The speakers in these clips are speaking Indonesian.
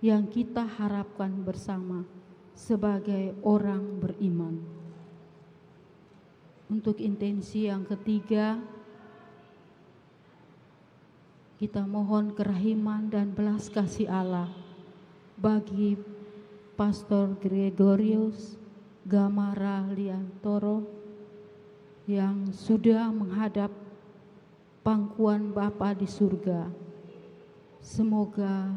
yang kita harapkan bersama sebagai orang beriman. Untuk intensi yang ketiga, kita mohon kerahiman dan belas kasih Allah bagi Pastor Gregorius Gamara Liantoro yang sudah menghadap pangkuan Bapa di surga. Semoga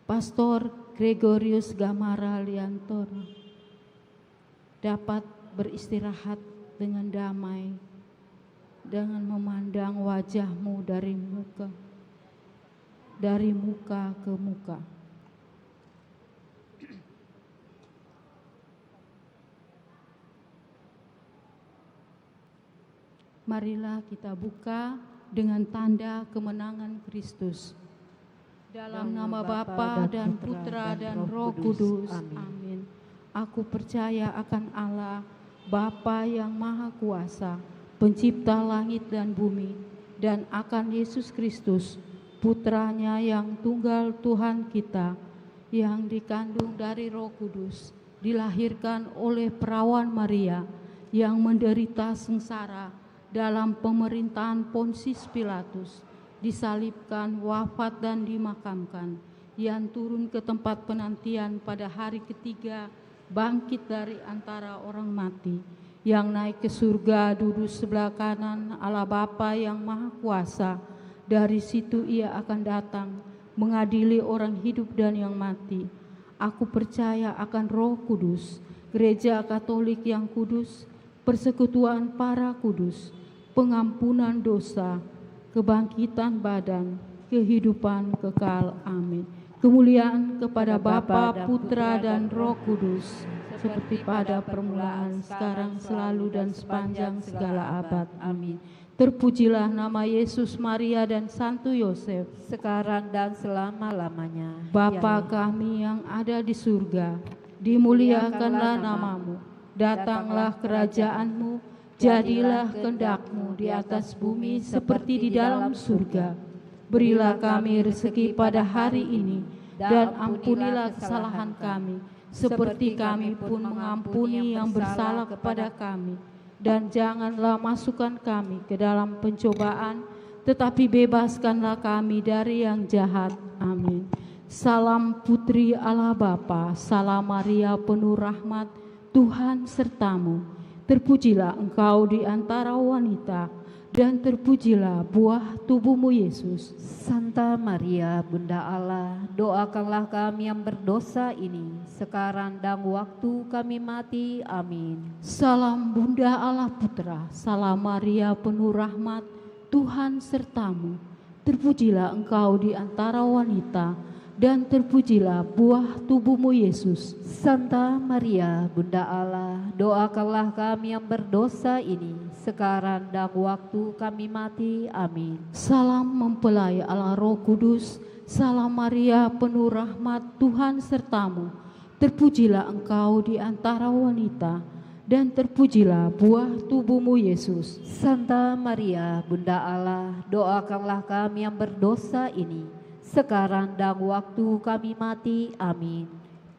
Pastor Gregorius Gamara Liantoro dapat beristirahat dengan damai, dengan memandang wajah-Mu dari muka ke muka. Marilah kita buka dengan tanda kemenangan Kristus. Dalam nama Bapa dan Putra dan Roh Kudus. Amin. Aku percaya akan Allah, Bapa yang Maha Kuasa, Pencipta langit dan bumi, dan akan Yesus Kristus, Putranya yang tunggal Tuhan kita, yang dikandung dari Roh Kudus, dilahirkan oleh perawan Maria, yang menderita sengsara dalam pemerintahan Pontius Pilatus, disalibkan, wafat dan dimakamkan, yang turun ke tempat penantian pada hari ketiga, bangkit dari antara orang mati, yang naik ke surga, duduk sebelah kanan Allah Bapa yang Maha Kuasa. Dari situ Ia akan datang mengadili orang hidup dan yang mati. Aku percaya akan Roh Kudus, Gereja Katolik yang kudus, persekutuan para kudus, pengampunan dosa, kebangkitan badan, kehidupan kekal. Amin. Kemuliaan kepada Bapa, Putra dan Roh Kudus, seperti pada permulaan, sekarang, selalu, dan sepanjang segala abad. Amin. Terpujilah nama Yesus, Maria, dan Santo Yosef, sekarang dan selama-lamanya. Bapa kami yang ada di surga, dimuliakanlah namamu, datanglah kerajaan-Mu, jadilah kehendak-Mu di atas bumi seperti di dalam surga. Berilah kami rezeki pada hari ini, dan ampunilah kesalahan kami, seperti kami pun mengampuni yang bersalah kepada kami. Dan janganlah masukkan kami ke dalam pencobaan, tetapi bebaskanlah kami dari yang jahat. Amin. Salam Putri Allah Bapa, salam Maria penuh rahmat, Tuhan sertamu. Terpujilah engkau di antara wanita, dan terpujilah buah tubuhmu Yesus. Santa Maria, Bunda Allah, doakanlah kami yang berdosa ini, sekarang dan waktu kami mati. Amin. Salam Bunda Allah Putra, salam Maria penuh rahmat, Tuhan sertamu. Terpujilah engkau di antara wanita, dan terpujilah buah tubuhmu Yesus. Santa Maria, Bunda Allah, doakanlah kami yang berdosa ini, sekarang dan waktu kami mati. Amin. Salam mempelai Allah Roh Kudus, salam Maria penuh rahmat, Tuhan sertamu. Terpujilah engkau di antara wanita, dan terpujilah buah tubuhmu Yesus. Santa Maria, Bunda Allah, doakanlah kami yang berdosa ini, sekarang dan waktu kami mati. Amin.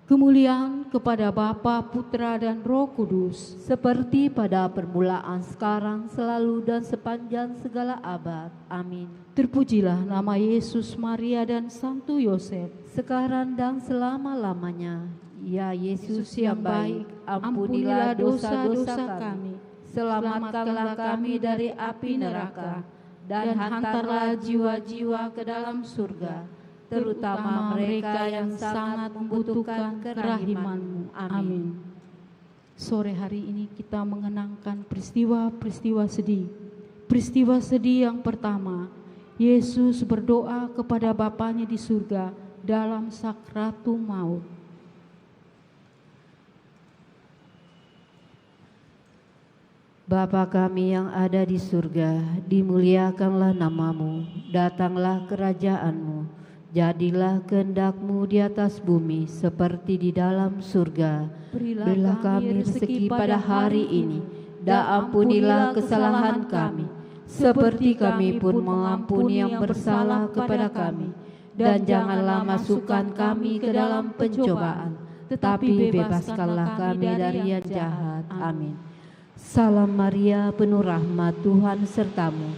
Kemuliaan kepada Bapa, Putra, dan Roh Kudus, seperti pada permulaan, sekarang, selalu, dan sepanjang segala abad. Amin. Terpujilah nama Yesus, Maria, dan Santo Yosef, sekarang dan selama-lamanya. Ya Yesus yang baik, ampunilah dosa-dosa kami, selamatkanlah kami dari api neraka, dan hantarlah jiwa-jiwa ke dalam surga, terutama mereka yang sangat membutuhkan kerahiman-Mu. Amin. Sore hari ini kita mengenangkan peristiwa-peristiwa sedih. Peristiwa sedih yang pertama, Yesus berdoa kepada Bapanya di surga dalam sakratul maut. Bapa kami yang ada di surga, dimuliakanlah namamu, datanglah kerajaan-Mu, jadilah kehendak-Mu di atas bumi seperti di dalam surga. Berilah kami rezeki pada hari ini, dan ampunilah kesalahan kami, seperti kami pun mengampuni yang bersalah kepada kami. dan janganlah masukkan kami ke dalam pencobaan, tetapi bebaskanlah kami dari yang jahat. Amin. Salam Maria, penuh rahmat, Tuhan sertamu.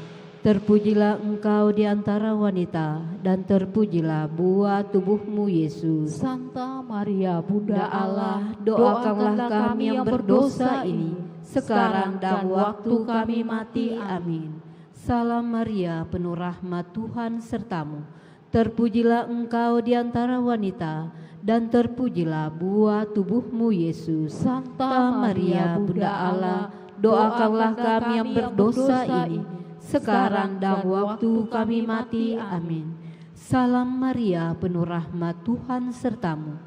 Terpujilah engkau di antara wanita, dan terpujilah buah tubuhmu Yesus. Santa Maria, Bunda Allah, Doakanlah kami yang berdosa ini, sekarang dan waktu kami mati. Amin. Salam Maria, penuh rahmat, Tuhan sertamu. Terpujilah engkau di antara wanita, dan terpujilah buah tubuhmu Yesus. Santa Maria, Bunda Allah, doakanlah kami yang berdosa ini, sekarang dan waktu kami mati. Amin. Salam Maria, penuh rahmat, Tuhan sertamu.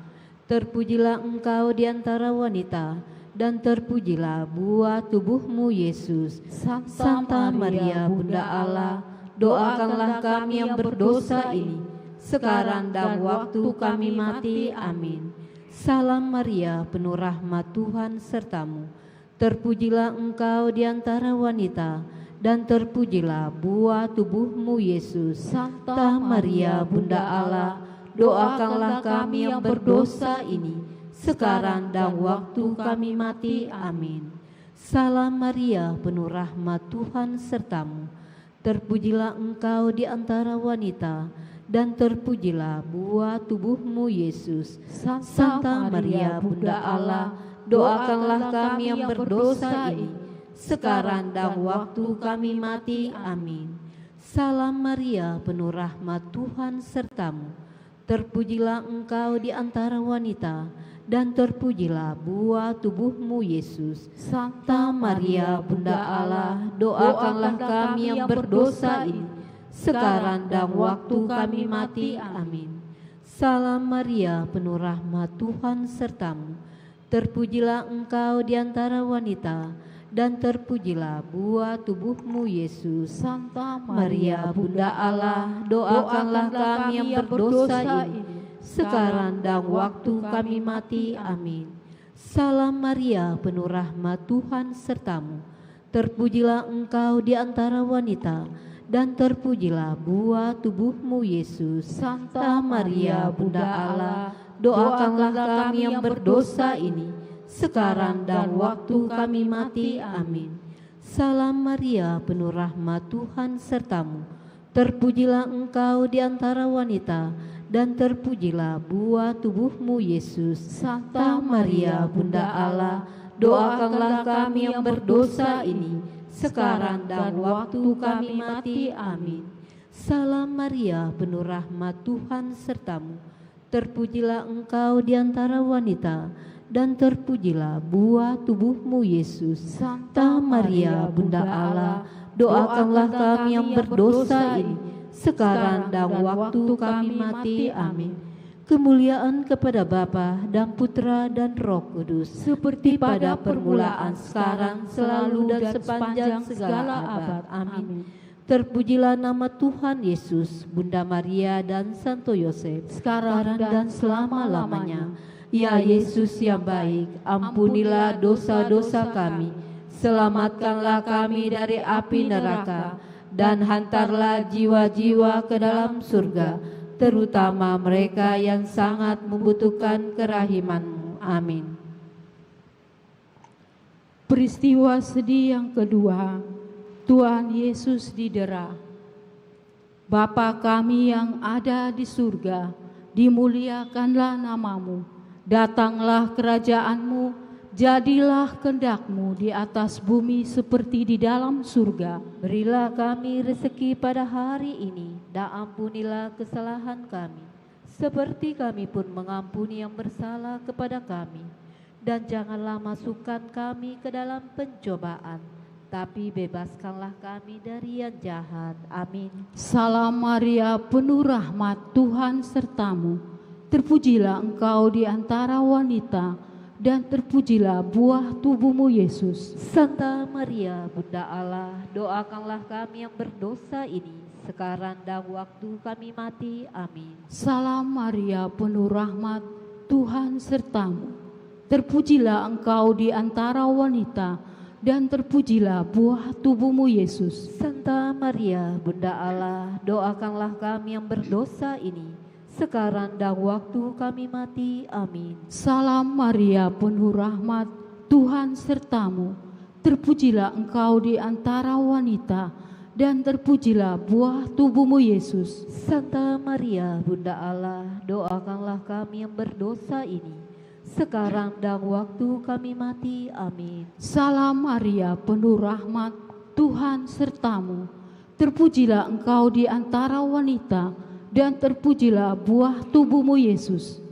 Terpujilah engkau di antara wanita, dan terpujilah buah tubuhmu Yesus. Santa Maria, Bunda Allah, doakanlah kami yang berdosa ini, sekarang dan waktu kami mati. Amin. Salam Maria, penuh rahmat, Tuhan sertamu. Terpujilah engkau di antara wanita, dan terpujilah buah tubuhmu Yesus. Santa Maria, Bunda Allah, doakanlah kami yang berdosa ini, sekarang dan waktu kami mati. Amin. Salam Maria, penuh rahmat, Tuhan sertamu. Terpujilah engkau di antara wanita, dan terpujilah buah tubuhmu Yesus. Santa Maria, Bunda Allah, doakanlah kami yang berdosa ini, sekarang dan waktu kami mati. Amin. Salam Maria, penuh rahmat, Tuhan sertamu. Terpujilah engkau di antara wanita, dan terpujilah buah tubuhmu Yesus. Santa Maria, Bunda Allah, doakanlah kami yang berdosa ini, sekarang dan waktu kami mati. Amin. Salam Maria, penuh rahmat, Tuhan sertamu. Terpujilah engkau di antara wanita, dan terpujilah buah tubuhmu Yesus. Santa Maria, Bunda Allah, doakanlah kami yang berdosa ini, sekarang dan waktu kami mati. Amin. Salam Maria, penuh rahmat, Tuhan sertamu. Terpujilah engkau di antara wanita, dan terpujilah buah tubuhmu Yesus. Santa Maria, Bunda Allah, doakanlah kami yang berdosa ini, sekarang dan waktu kami mati. Amin. Salam Maria, penuh rahmat, Tuhan sertamu. Terpujilah engkau di antara wanita, dan terpujilah buah tubuhmu Yesus. Santa Maria, Bunda Allah, doakanlah kami yang berdosa ini, sekarang dan waktu kami mati. Amin. Salam Maria, penuh rahmat, Tuhan sertamu. Terpujilah engkau di antara wanita, dan terpujilah buah tubuhmu Yesus. Santa Maria, Bunda Allah, doakanlah kami yang berdosa ini, sekarang dan waktu kami mati. Amin. Kemuliaan kepada Bapa dan Putra dan Roh Kudus, seperti pada permulaan, sekarang, selalu, dan sepanjang segala abad. Amin. Terpujilah nama Tuhan Yesus, Bunda Maria dan Santo Yosef, sekarang dan selama-lamanya. Ya Yesus yang baik, ampunilah dosa-dosa kami, selamatkanlah kami dari api neraka, dan hantarlah jiwa-jiwa ke dalam surga, terutama mereka yang sangat membutuhkan kerahiman-Mu. Amin. Peristiwa sedih yang kedua, Tuhan Yesus didera. Bapa kami yang ada di surga, dimuliakanlah nama-Mu. Datanglah kerajaan-Mu, jadilah kehendak-Mu di atas bumi seperti di dalam surga. Berilah kami rezeki pada hari ini, dan ampunilah kesalahan kami, seperti kami pun mengampuni yang bersalah kepada kami. Dan janganlah masukkan kami ke dalam pencobaan, tapi bebaskanlah kami dari yang jahat. Amin. Salam Maria, penuh rahmat, Tuhan sertamu. Terpujilah engkau di antara wanita, dan terpujilah buah tubuhmu Yesus. Santa Maria, Bunda Allah, doakanlah kami yang berdosa ini, sekarang dan waktu kami mati. Amin. Salam Maria, penuh rahmat, Tuhan sertamu. Terpujilah engkau di antara wanita, dan terpujilah buah tubuhmu Yesus. Santa Maria, Bunda Allah, doakanlah kami yang berdosa ini, sekarang dan waktu kami mati. Amin. Salam Maria, penuh rahmat, Tuhan sertamu. Terpujilah engkau di antara wanita, dan terpujilah buah tubuhmu Yesus. Santa Maria, Bunda Allah, doakanlah kami yang berdosa ini, sekarang dan waktu kami mati. Amin. Salam Maria, penuh rahmat, Tuhan sertamu. Terpujilah engkau di antara wanita, dan terpujilah buah tubuhmu Yesus.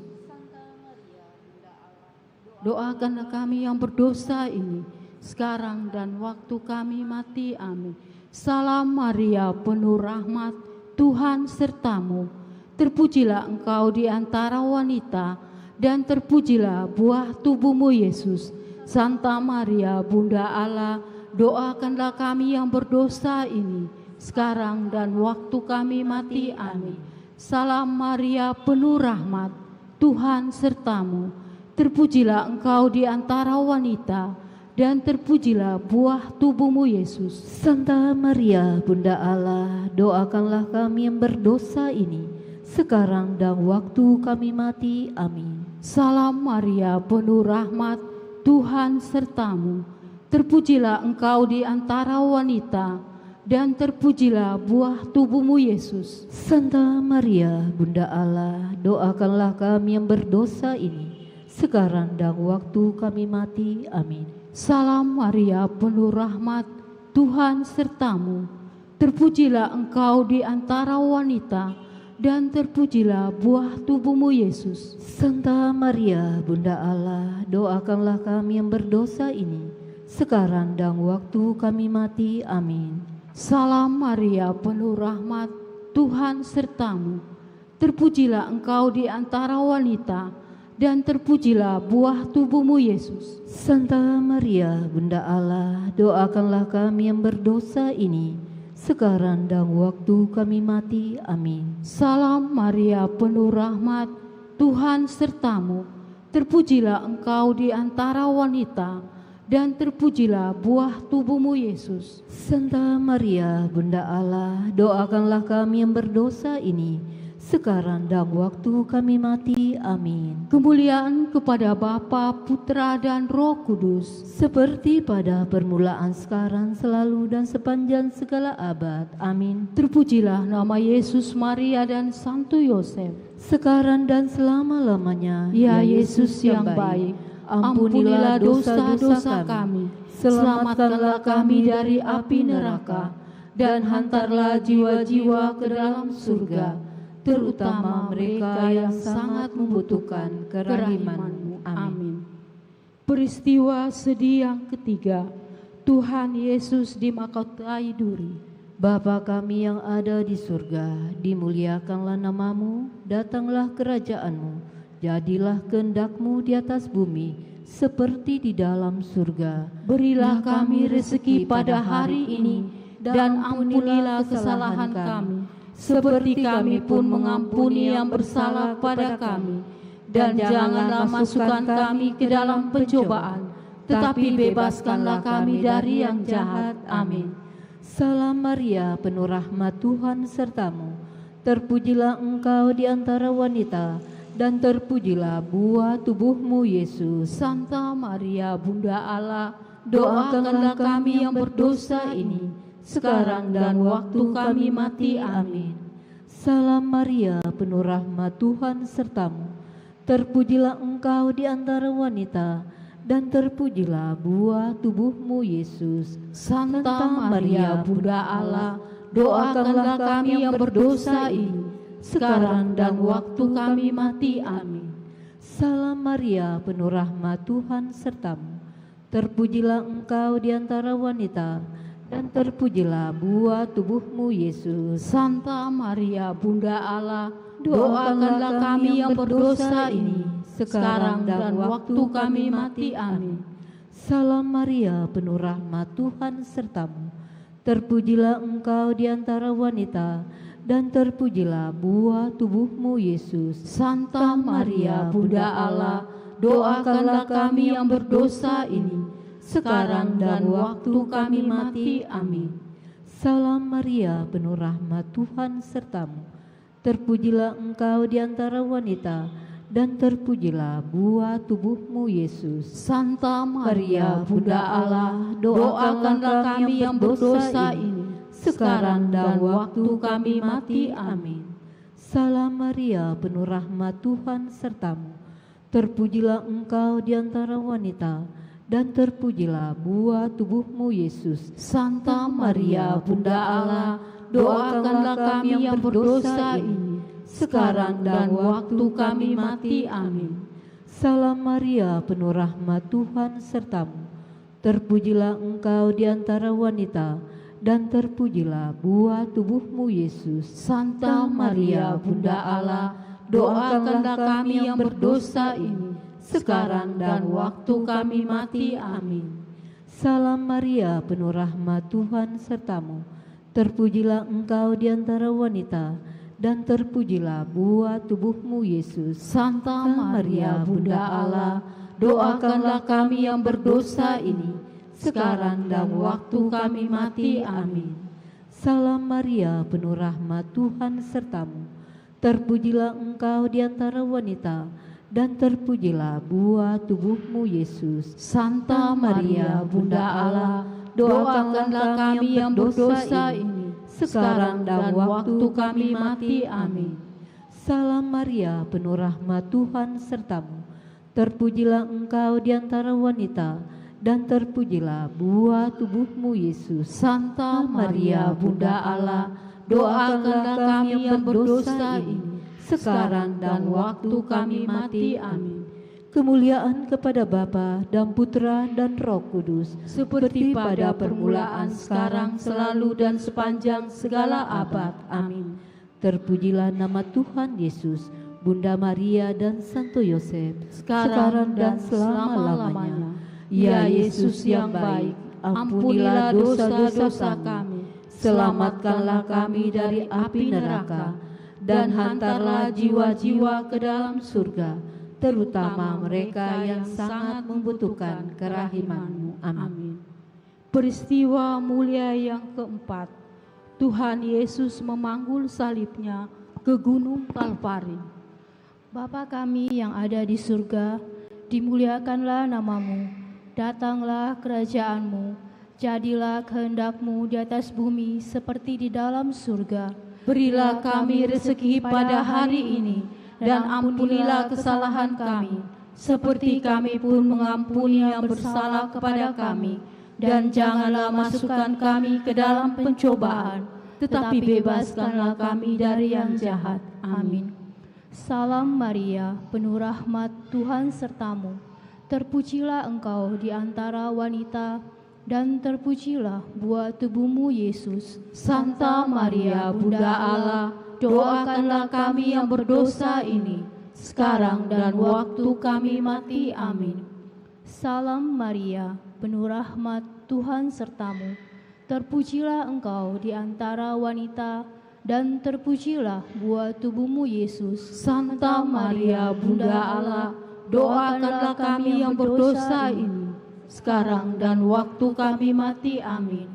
Doakanlah kami yang berdosa ini, sekarang dan waktu kami mati. Amin. Salam Maria, penuh rahmat, Tuhan sertamu. Terpujilah engkau di antara wanita, dan terpujilah buah tubuhmu Yesus. Santa Maria, Bunda Allah, doakanlah kami yang berdosa ini, sekarang dan waktu kami mati. Amin. Salam Maria, penuh rahmat, Tuhan sertamu. Terpujilah engkau di antara wanita, dan terpujilah buah tubuhmu Yesus. Santa Maria, Bunda Allah, doakanlah kami yang berdosa ini, sekarang dan waktu kami mati. Amin. Salam Maria, penuh rahmat, Tuhan sertamu. Terpujilah engkau di antara wanita, dan terpujilah buah tubuhmu Yesus. Santa Maria, Bunda Allah, doakanlah kami yang berdosa ini, sekarang dan waktu kami mati. Amin. Salam Maria, penuh rahmat, Tuhan sertamu. Terpujilah engkau di antara wanita, dan terpujilah buah tubuhmu Yesus. Santa Maria, Bunda Allah, doakanlah kami yang berdosa ini, sekarang dan waktu kami mati. Amin. Salam Maria, penuh rahmat, Tuhan sertamu. Terpujilah engkau di antara wanita, dan terpujilah buah tubuhmu Yesus. Santa Maria, Bunda Allah, doakanlah kami yang berdosa ini, sekarang dan waktu kami mati. Amin. Salam Maria, penuh rahmat, Tuhan sertamu. Terpujilah engkau di antara wanita, dan terpujilah buah tubuhmu Yesus. Santa Maria, Bunda Allah, doakanlah kami yang berdosa ini, sekarang dan waktu kami mati. Amin. Kemuliaan kepada Bapa, Putra, dan Roh Kudus, seperti pada permulaan, sekarang, selalu, dan sepanjang segala abad. Amin. Terpujilah nama Yesus, Maria, dan Santo Yosef, sekarang dan selama-lamanya. Ya Yesus yang baik, ampunilah dosa-dosa kami, selamatkanlah kami dari api neraka, dan hantarlah jiwa-jiwa ke dalam surga, terutama mereka yang sangat membutuhkan kerahiman-Mu. Amin. Peristiwa sedih yang ketiga, Tuhan Yesus dimahkotai duri. Bapa kami yang ada di surga, dimuliakanlah nama-Mu, datanglah kerajaan-Mu, jadilah kehendak-Mu di atas bumi, seperti di dalam surga. Berilah kami rezeki pada hari ini, dan ampunilah kesalahan kami, seperti kami pun mengampuni yang bersalah pada kami. Dan janganlah masukkan kami ke dalam pencobaan, tetapi bebaskanlah kami dari yang jahat. Amin. Salam Maria, penuh rahmat, Tuhan sertamu. Terpujilah engkau di antara wanita, dan terpujilah buah tubuhmu Yesus. Santa Maria, Bunda Allah, doakanlah kami yang berdosa ini, sekarang dan waktu kami mati. Amin. Salam Maria, penuh rahmat, Tuhan sertamu. Terpujilah engkau di antara wanita, dan terpujilah buah tubuhmu Yesus. Santa Maria, Bunda Allah, doakanlah kami yang berdosa ini, sekarang dan waktu kami mati. Amin. Salam Maria, penuh rahmat, Tuhan sertamu. Terpujilah engkau di antara wanita, dan terpujilah buah tubuhmu Yesus. Santa Maria, Bunda Allah, doakanlah kami yang berdosa ini, sekarang dan waktu kami mati. Amin. Salam Maria, penuh rahmat, Tuhan sertamu. Terpujilah engkau di antara wanita, dan terpujilah buah tubuhmu Yesus. Santa Maria, Bunda Allah, doakanlah kami yang berdosa ini, sekarang dan waktu kami mati. Amin. Salam Maria, penuh rahmat, Tuhan sertamu. terpujilah Engkau di antara wanita, dan terpujilah buah tubuhmu Yesus. Santa Maria, Bunda Allah, doakanlah kami yang berdosa ini, sekarang dan waktu kami mati. Amin. Salam Maria, penuh rahmat, Tuhan sertamu. Terpujilah Engkau di antara wanita, dan terpujilah buah tubuhmu Yesus. Santa Maria, Bunda Allah, doakanlah kami yang berdosa ini, sekarang dan waktu kami mati. Amin. Salam Maria, penuh rahmat, Tuhan sertamu. Terpujilah Engkau di antara wanita, dan terpujilah buah tubuhmu Yesus. Santa Maria, Bunda Allah, doakanlah kami yang berdosa ini, sekarang dan waktu kami mati. Amin. Salam Maria, penuh rahmat, Tuhan sertamu. Terpujilah Engkau di antara wanita, dan terpujilah buah tubuhmu Yesus. Santa Maria, Bunda Allah, doakanlah kami yang berdosa ini, sekarang dan waktu kami mati. Amin. Salam Maria, penuh rahmat, Tuhan sertamu. Terpujilah Engkau di antara wanita, dan terpujilah buah tubuhmu Yesus. Santa Maria, Bunda Allah, doakanlah kami yang berdosa ini, sekarang dan waktu kami mati. Amin. Salam Maria, penuh rahmat, Tuhan sertamu. Terpujilah Engkau di antara wanita, dan terpujilah buah tubuhmu Yesus. Santa Maria, Bunda Allah, doakanlah kami yang berdosa ini, sekarang dan waktu kami mati. Amin. Kemuliaan kepada Bapa dan Putra dan Roh Kudus, seperti pada permulaan, sekarang, selalu, dan sepanjang segala abad. Amin. Terpujilah nama Tuhan Yesus, Bunda Maria dan Santo Yosef, sekarang dan selama-lamanya. Ya Yesus yang baik, ampunilah dosa-dosa kami, selamatkanlah kami dari api neraka, dan hantarlah jiwa-jiwa ke dalam surga, terutama mereka yang sangat membutuhkan kerahiman-Mu. Amin. Peristiwa mulia yang keempat, Tuhan Yesus memanggul salibnya ke Gunung Kalvari. Bapa kami yang ada di surga, dimuliakanlah nama-Mu, datanglah kerajaan-Mu, jadilah kehendak-Mu di atas bumi seperti di dalam surga. Berilah kami rezeki pada hari ini, dan ampunilah kesalahan kami, seperti kami pun mengampuni yang bersalah kepada kami. Dan janganlah masukkan kami ke dalam pencobaan, tetapi bebaskanlah kami dari yang jahat. Amin. Salam Maria, penuh rahmat, Tuhan sertamu. Terpujilah Engkau di antara wanita, dan terpujilah buah tubuhmu Yesus. Santa Maria, Bunda Allah, doakanlah kami yang berdosa ini, sekarang dan waktu kami mati. Amin. Salam Maria, penuh rahmat, Tuhan sertamu. Terpujilah Engkau di antara wanita, dan terpujilah buah tubuhmu Yesus. Santa Maria, Bunda Allah, doakanlah kami yang berdosa ini, sekarang dan waktu kami mati. Amin.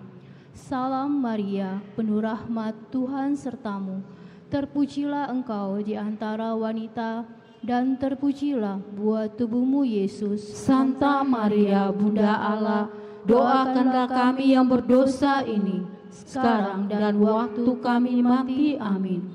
Salam Maria, penuh rahmat, Tuhan sertamu. Terpujilah Engkau di antara wanita, dan terpujilah buah tubuhmu Yesus. Santa Maria, Bunda Allah, doakanlah kami yang berdosa ini, sekarang dan waktu kami mati. Amin.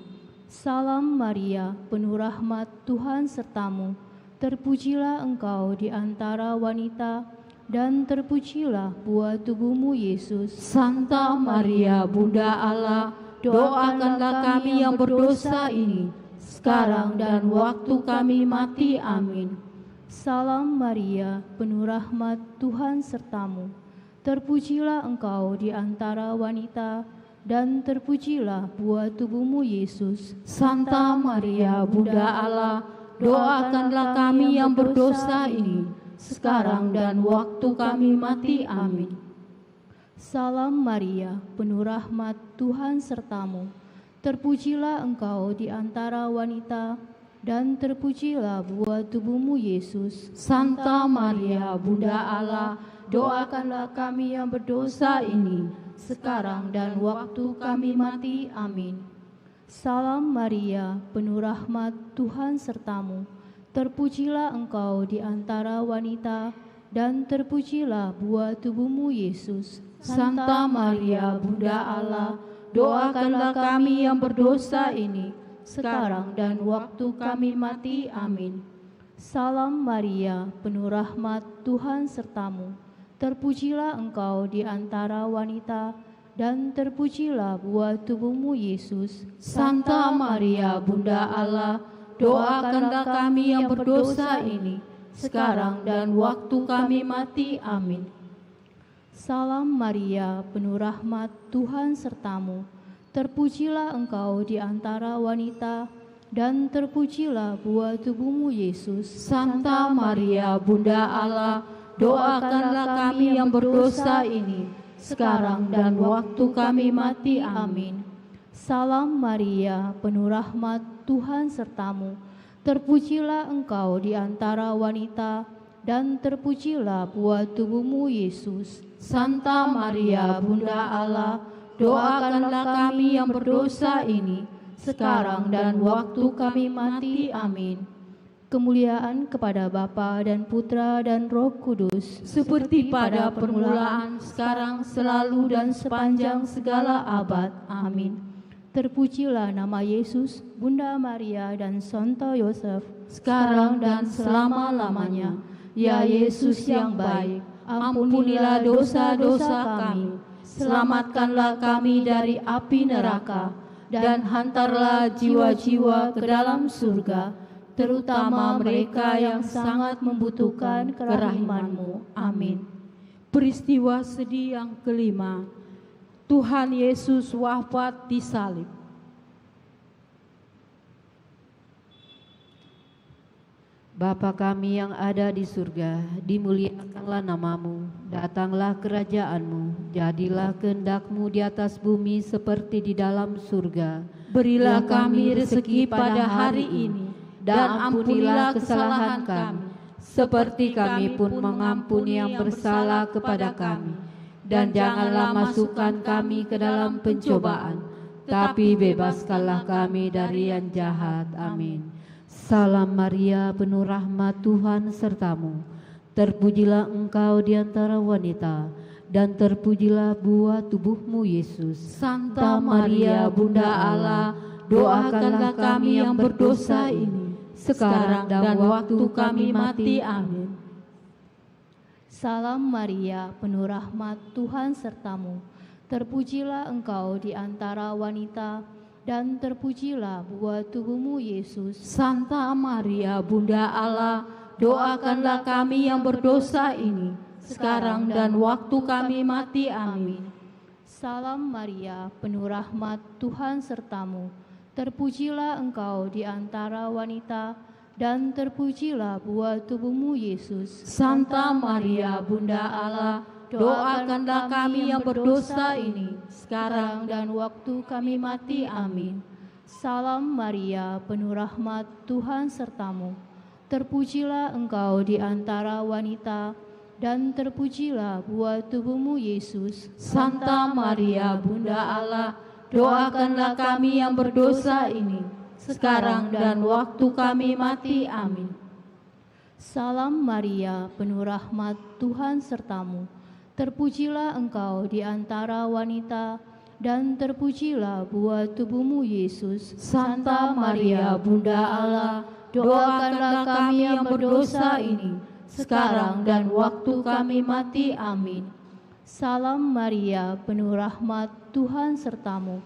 Salam Maria, penuh rahmat, Tuhan sertamu. Terpujilah Engkau di antara wanita, dan terpujilah buah tubuhmu Yesus. Santa Maria, Bunda Allah, doakanlah kami yang berdosa ini, sekarang dan waktu kami mati. Amin. Salam Maria, penuh rahmat, Tuhan sertamu. Terpujilah Engkau di antara wanita, dan terpujilah buah tubuhmu Yesus. Santa Maria, Bunda Allah, doakanlah kami yang berdosa ini, sekarang dan waktu kami mati. Amin. Salam Maria, penuh rahmat, Tuhan sertamu. Terpujilah Engkau di antara wanita, dan terpujilah buah tubuhmu Yesus. Santa Maria, Bunda Allah, doakanlah kami yang berdosa ini, sekarang dan waktu kami mati. Amin. Salam Maria, penuh rahmat, Tuhan sertamu. Terpujilah engkau di antara wanita, dan terpujilah buah tubuhmu, Yesus. Santa Maria, Bunda Allah, doakanlah kami yang berdosa ini, sekarang dan waktu kami mati. Amin. Salam Maria, penuh rahmat, Tuhan sertamu. Terpujilah engkau di antara wanita, dan terpujilah buah tubuhmu, Yesus. Santa Maria, Bunda Allah, doakanlah kami yang berdosa ini, sekarang dan waktu kami mati. Amin. Salam Maria, penuh rahmat, Tuhan sertamu. Terpujilah engkau di antara wanita, dan terpujilah buah tubuhmu, Yesus. Santa Maria, Bunda Allah, doakanlah kami yang berdosa ini, sekarang dan waktu kami mati. Amin. Salam Maria, penuh rahmat, Tuhan sertamu. Terpujilah engkau di antara wanita, dan terpujilah buah tubuhmu, Yesus. Santa Maria, Bunda Allah, doakanlah kami yang berdosa ini, sekarang dan waktu kami mati. Amin. Kemuliaan kepada Bapa dan Putra dan Roh Kudus, seperti pada permulaan, sekarang, selalu, dan sepanjang segala abad. Amin. Terpujilah nama Yesus, Bunda Maria dan Santo Yosef, sekarang dan selama-lamanya. Ya Yesus yang baik, ampunilah dosa-dosa kami, selamatkanlah kami dari api neraka, dan hantarlah jiwa-jiwa ke dalam surga, terutama mereka yang sangat membutuhkan kerahiman-Mu. Amin. Peristiwa sedih yang kelima, Tuhan Yesus wafat di salib. Bapa kami yang ada di surga, dimuliakanlah namamu, datanglah kerajaan-Mu, jadilah kehendak-Mu di atas bumi seperti di dalam surga. Berilah kami rezeki pada hari ini, dan ampunilah kesalahan kami, seperti kami pun mengampuni yang bersalah kepada kami. Dan janganlah masukkan kami ke dalam pencobaan, tapi bebaskanlah kami dari yang jahat. Amin. Salam Maria, penuh rahmat, Tuhan sertamu. Terpujilah engkau di antara wanita, dan terpujilah buah tubuhmu, Yesus. Santa Maria, Bunda Allah, doakanlah kami yang berdosa ini, sekarang dan waktu kami mati. Amin. Salam Maria, penuh rahmat, Tuhan sertamu. Terpujilah engkau di antara wanita, dan terpujilah buah tubuhmu, Yesus. Santa Maria, Bunda Allah, doakanlah kami yang berdosa ini, sekarang dan waktu kami mati. Amin. Salam Maria, penuh rahmat, Tuhan sertamu. Terpujilah engkau di antara wanita, dan terpujilah buah tubuhmu, Yesus. Santa Maria, Bunda Allah, doakanlah kami yang berdosa ini, sekarang dan waktu kami mati. Amin. Salam Maria, penuh rahmat, Tuhan sertamu. Terpujilah engkau di antara wanita, dan terpujilah buah tubuhmu, Yesus. Santa Maria, Bunda Allah, doakanlah kami yang berdosa ini, sekarang dan waktu kami mati. Amin. Salam Maria, penuh rahmat, Tuhan sertamu. Terpujilah engkau di antara wanita, dan terpujilah buah tubuhmu, Yesus. Santa Maria, Bunda Allah, doakanlah kami yang berdosa ini, sekarang dan waktu kami mati. Amin. Salam Maria, penuh rahmat, Tuhan sertamu.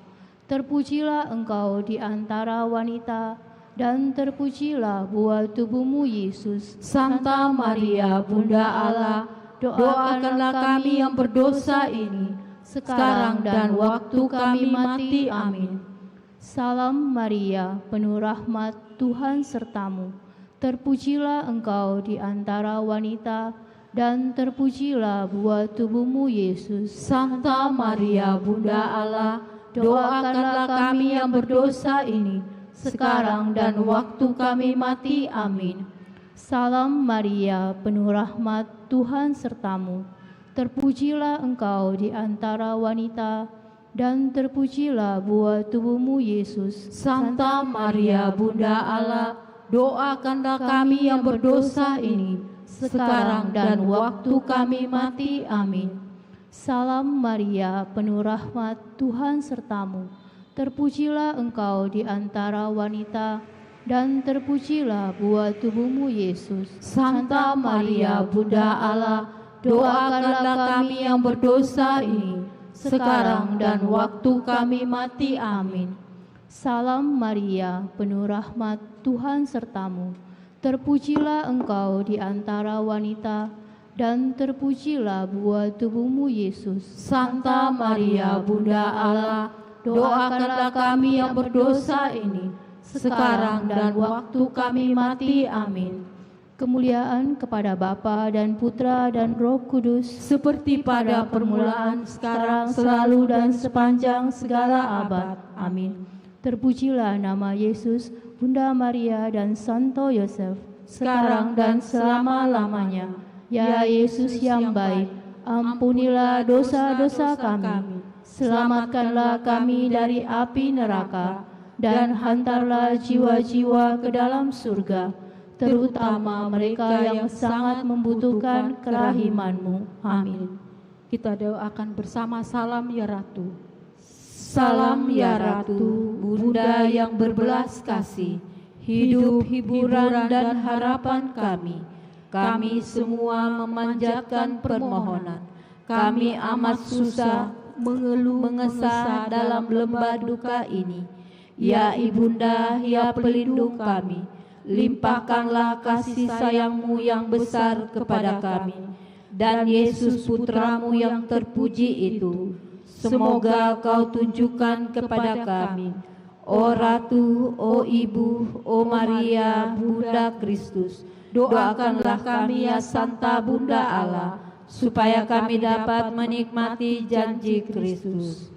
Terpujilah engkau di antara wanita, dan terpujilah buah tubuhmu, Yesus. Santa Maria, Bunda Allah, doakanlah kami yang berdosa ini, sekarang dan waktu kami mati. Amin. Salam Maria, penuh rahmat, Tuhan sertamu. Terpujilah engkau di antara wanita, dan terpujilah buah tubuhmu, Yesus. Santa Maria, Bunda Allah, doakanlah kami yang berdosa ini, sekarang dan waktu kami mati. Amin. Salam Maria, penuh rahmat, Tuhan sertamu. Terpujilah engkau di antara wanita, dan terpujilah buah tubuhmu Yesus. Santa Maria Bunda Allah, doakanlah kami yang berdosa ini, sekarang dan waktu kami mati. Amin. Salam Maria, penuh rahmat, Tuhan sertamu. Terpujilah engkau di antara wanita, dan terpujilah buah tubuhmu Yesus. Santa Maria Bunda Allah, doakanlah kami yang berdosa ini, sekarang dan waktu kami mati. Amin. Salam Maria, penuh rahmat, Tuhan sertamu. Terpujilah engkau di antara wanita, dan terpujilah buah tubuhmu Yesus. Santa Maria Bunda Allah, doakanlah kami yang berdosa ini, sekarang dan waktu kami mati. Amin. Kemuliaan kepada Bapa dan Putra dan Roh Kudus, Seperti pada permulaan, sekarang, selalu, dan sepanjang segala abad. Amin. terpujilah nama Yesus, Bunda Maria dan Santo Yosef, Sekarang dan selama-lamanya. Ya Yesus yang baik, ampunilah dosa-dosa kami, selamatkanlah kami dari api neraka, dan hantarlah jiwa-jiwa ke dalam surga, terutama mereka yang sangat membutuhkan kerahiman-Mu. Amin. Kita doakan bersama salam ya Ratu. Salam ya Ratu, Bunda yang berbelas kasih, hidup, hiburan, dan harapan kami. Kami semua memanjatkan permohonan. Kami amat susah, mengeluh, mengesah dalam lembah duka ini. Ya Ibunda, ya pelindung kami, limpahkanlah kasih sayang-Mu yang besar kepada kami. Dan Yesus Putramu yang terpuji itu, semoga Kau tunjukkan kepada kami. O Ratu, O Ibu, O Maria, Bunda Kristus, doakanlah kami ya Santa Bunda Allah, supaya kami dapat menikmati janji Kristus.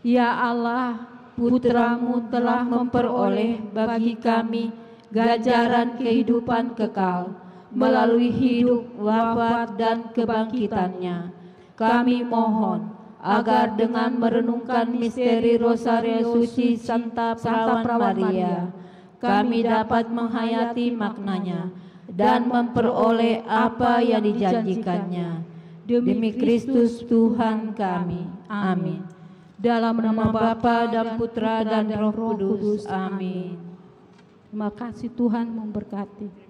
Ya Allah, Putramu telah memperoleh bagi kami ganjaran kehidupan kekal melalui hidup, wafat, dan kebangkitannya. Kami mohon agar dengan merenungkan misteri Rosario Suci Santa Perawan Maria, kami dapat menghayati maknanya dan memperoleh apa yang dijanjikannya. Demi Kristus Tuhan kami. Amin. Dalam nama Bapa dan Putra dan Roh Kudus. Amin. Terima kasih, Tuhan memberkati.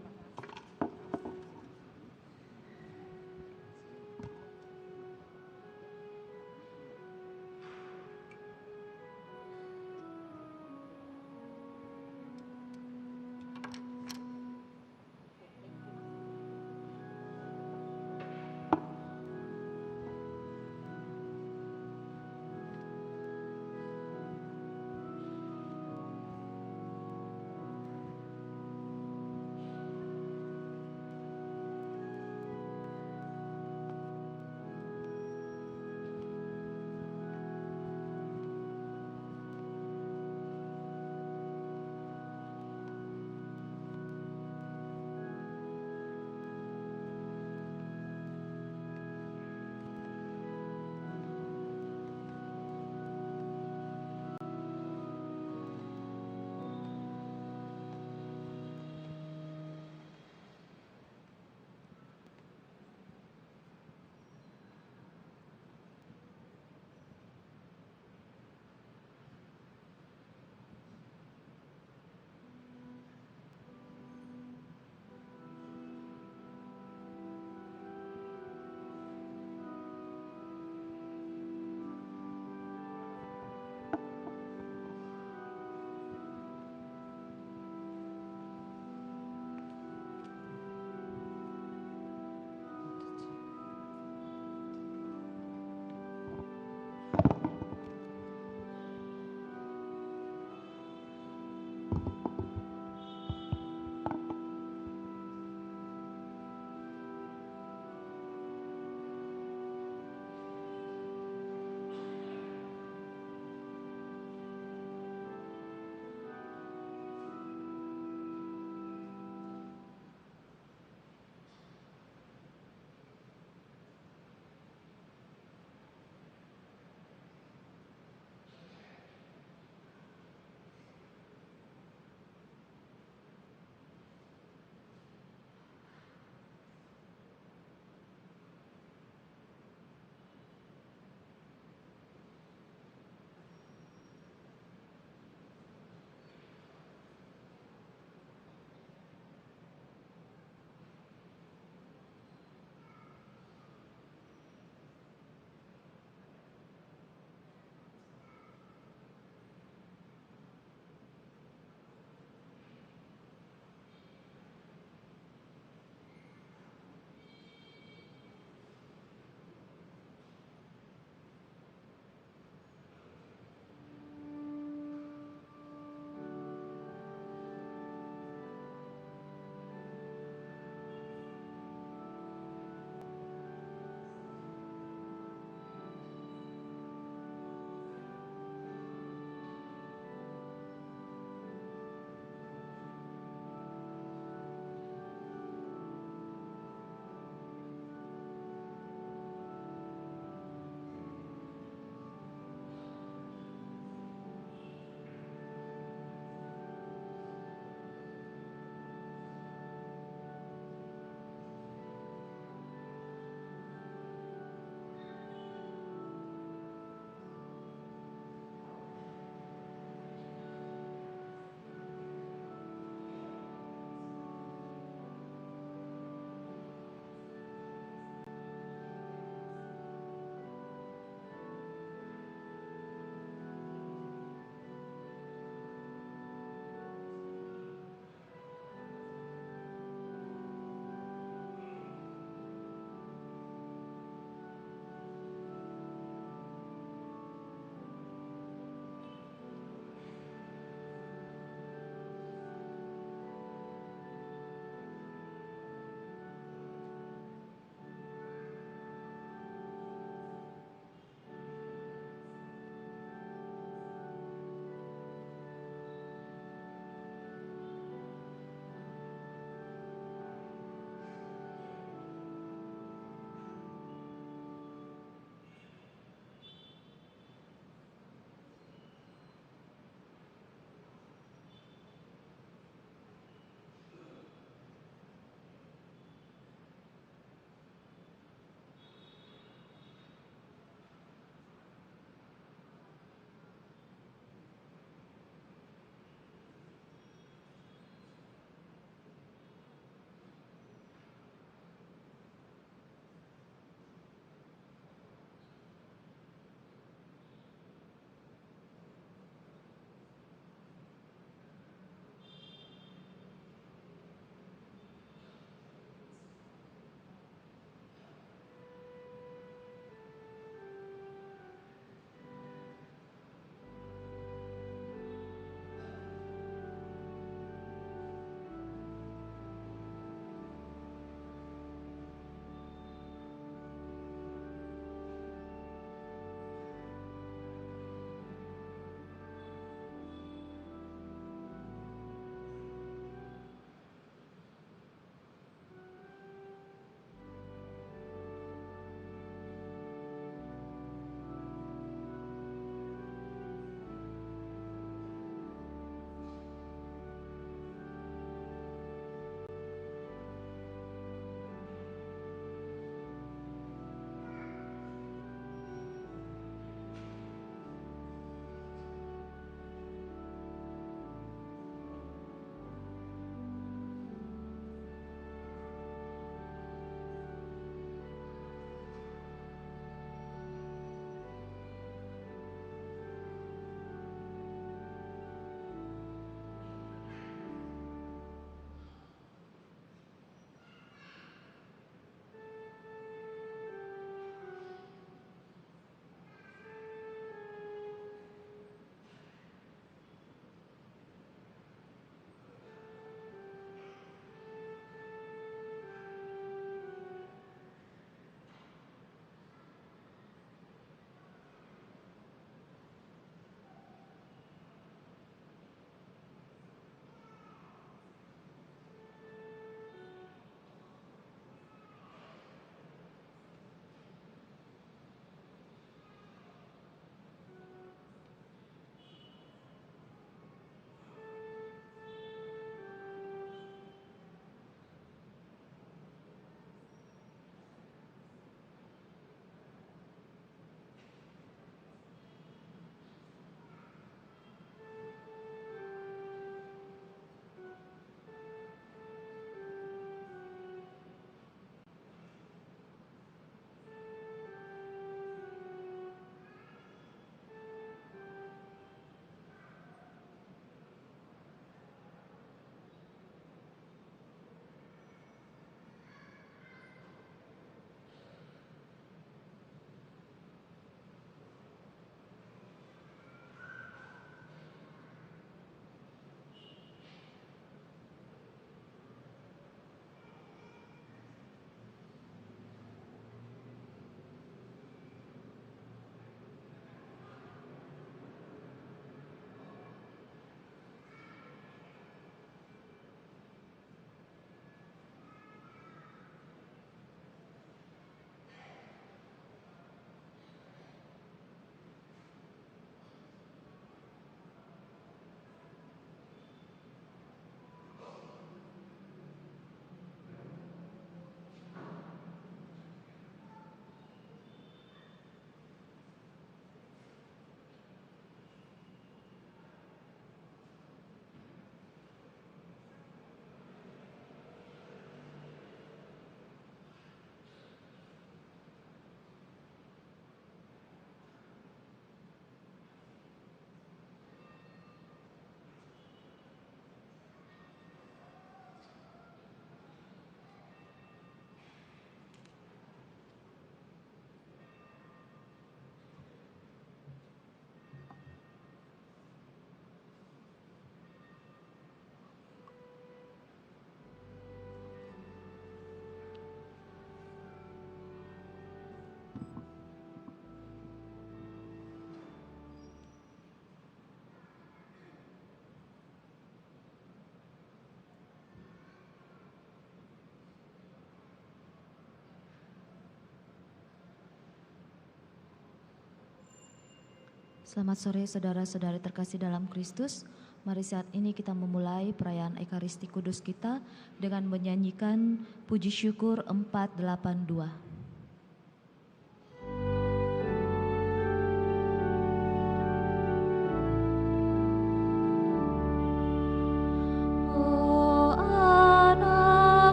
Selamat sore saudara-saudari terkasih dalam Kristus. Mari saat ini kita memulai perayaan Ekaristi Kudus kita dengan menyanyikan puji syukur 482.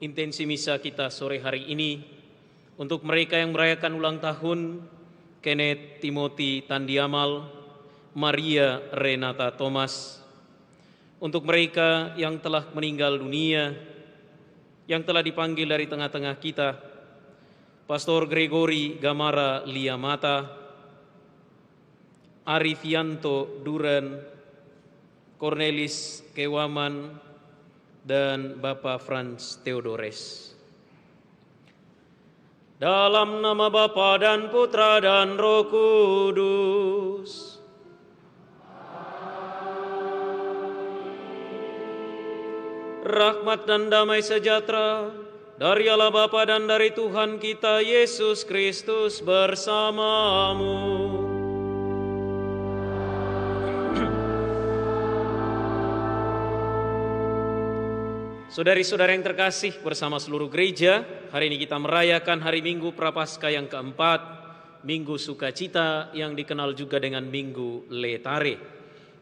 Intensi misa kita sore hari ini untuk mereka yang merayakan ulang tahun Kenneth Timothy Tandiamal, Maria Renata Thomas, untuk mereka yang telah meninggal dunia, yang telah dipanggil dari tengah-tengah kita, Pastor Gregory Gamara Liamata, Arifianto Duran, Cornelis Kewaman, dan Bapak Franz Theodores. Dalam nama Bapa dan Putra dan Roh Kudus. Rahmat dan damai sejahtera dari Allah Bapa dan dari Tuhan kita Yesus Kristus bersamamu. Saudari-saudara yang terkasih, bersama seluruh gereja, hari ini kita merayakan hari Minggu Prapaskah yang keempat, Minggu Sukacita yang dikenal juga dengan Minggu Letare.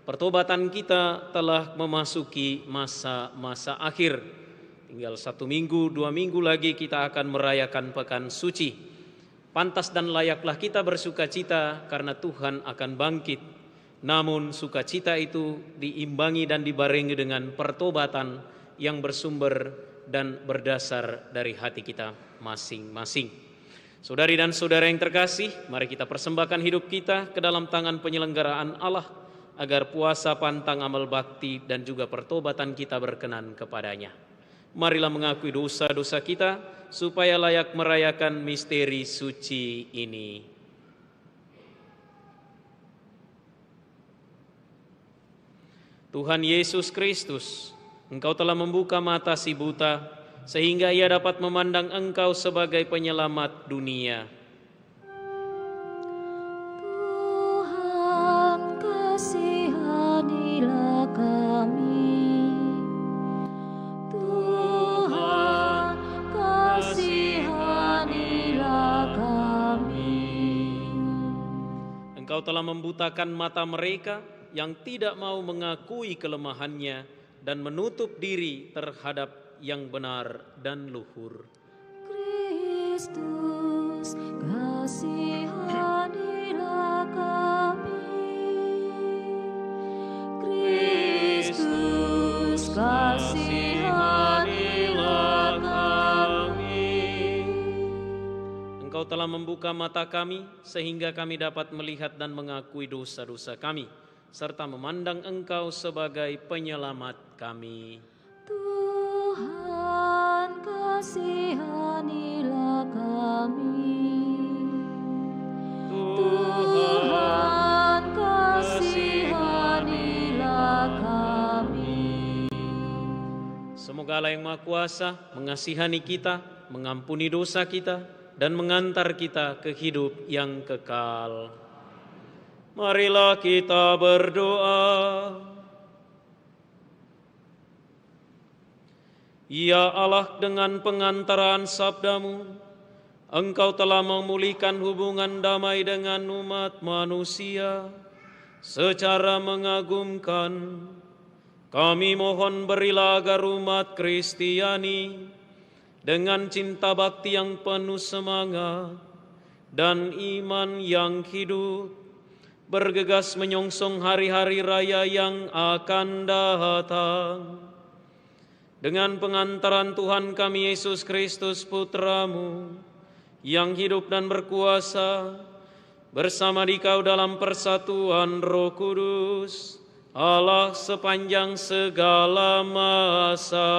Pertobatan kita telah memasuki masa-masa akhir. Tinggal 1 minggu, 2 minggu lagi kita akan merayakan Pekan Suci. Pantas dan layaklah kita bersukacita karena Tuhan akan bangkit. Namun sukacita itu diimbangi dan dibarengi dengan pertobatan yang bersumber dan berdasar dari hati kita masing-masing. Saudari dan saudara yang terkasih, mari kita persembahkan hidup kita ke dalam tangan penyelenggaraan Allah, agar puasa, pantang, amal bakti, dan juga pertobatan kita berkenan kepadanya. Marilah mengakui dosa-dosa kita, supaya layak merayakan misteri suci ini. Tuhan Yesus Kristus, Engkau telah membuka mata si buta, sehingga ia dapat memandang Engkau sebagai penyelamat dunia. Tuhan, kasihanilah kami. Tuhan, kasihanilah kami. Engkau telah membutakan mata mereka yang tidak mau mengakui kelemahannya dan menutup diri terhadap yang benar dan luhur. Kristus, kasihanilah kami. Kristus, kasihanilah kami. Engkau telah membuka mata kami sehingga kami dapat melihat dan mengakui dosa-dosa kami, serta memandang Engkau sebagai penyelamat kami. Tuhan, kasihanilah kami. Tuhan, kasihanilah kami. Semoga Allah yang Maha Kuasa mengasihani kita, mengampuni dosa kita, dan mengantar kita ke hidup yang kekal. Marilah kita berdoa. Ya Allah, dengan pengantaran sabda-Mu, Engkau telah memulihkan hubungan damai dengan umat manusia secara mengagumkan. Kami mohon berilah agar umat Kristiani dengan cinta bakti yang penuh semangat dan iman yang hidup bergegas menyongsong hari-hari raya yang akan datang. Dengan pengantaran Tuhan kami Yesus Kristus Putra-Mu yang hidup dan berkuasa bersama Dikau dalam persatuan Roh Kudus, Allah sepanjang segala masa.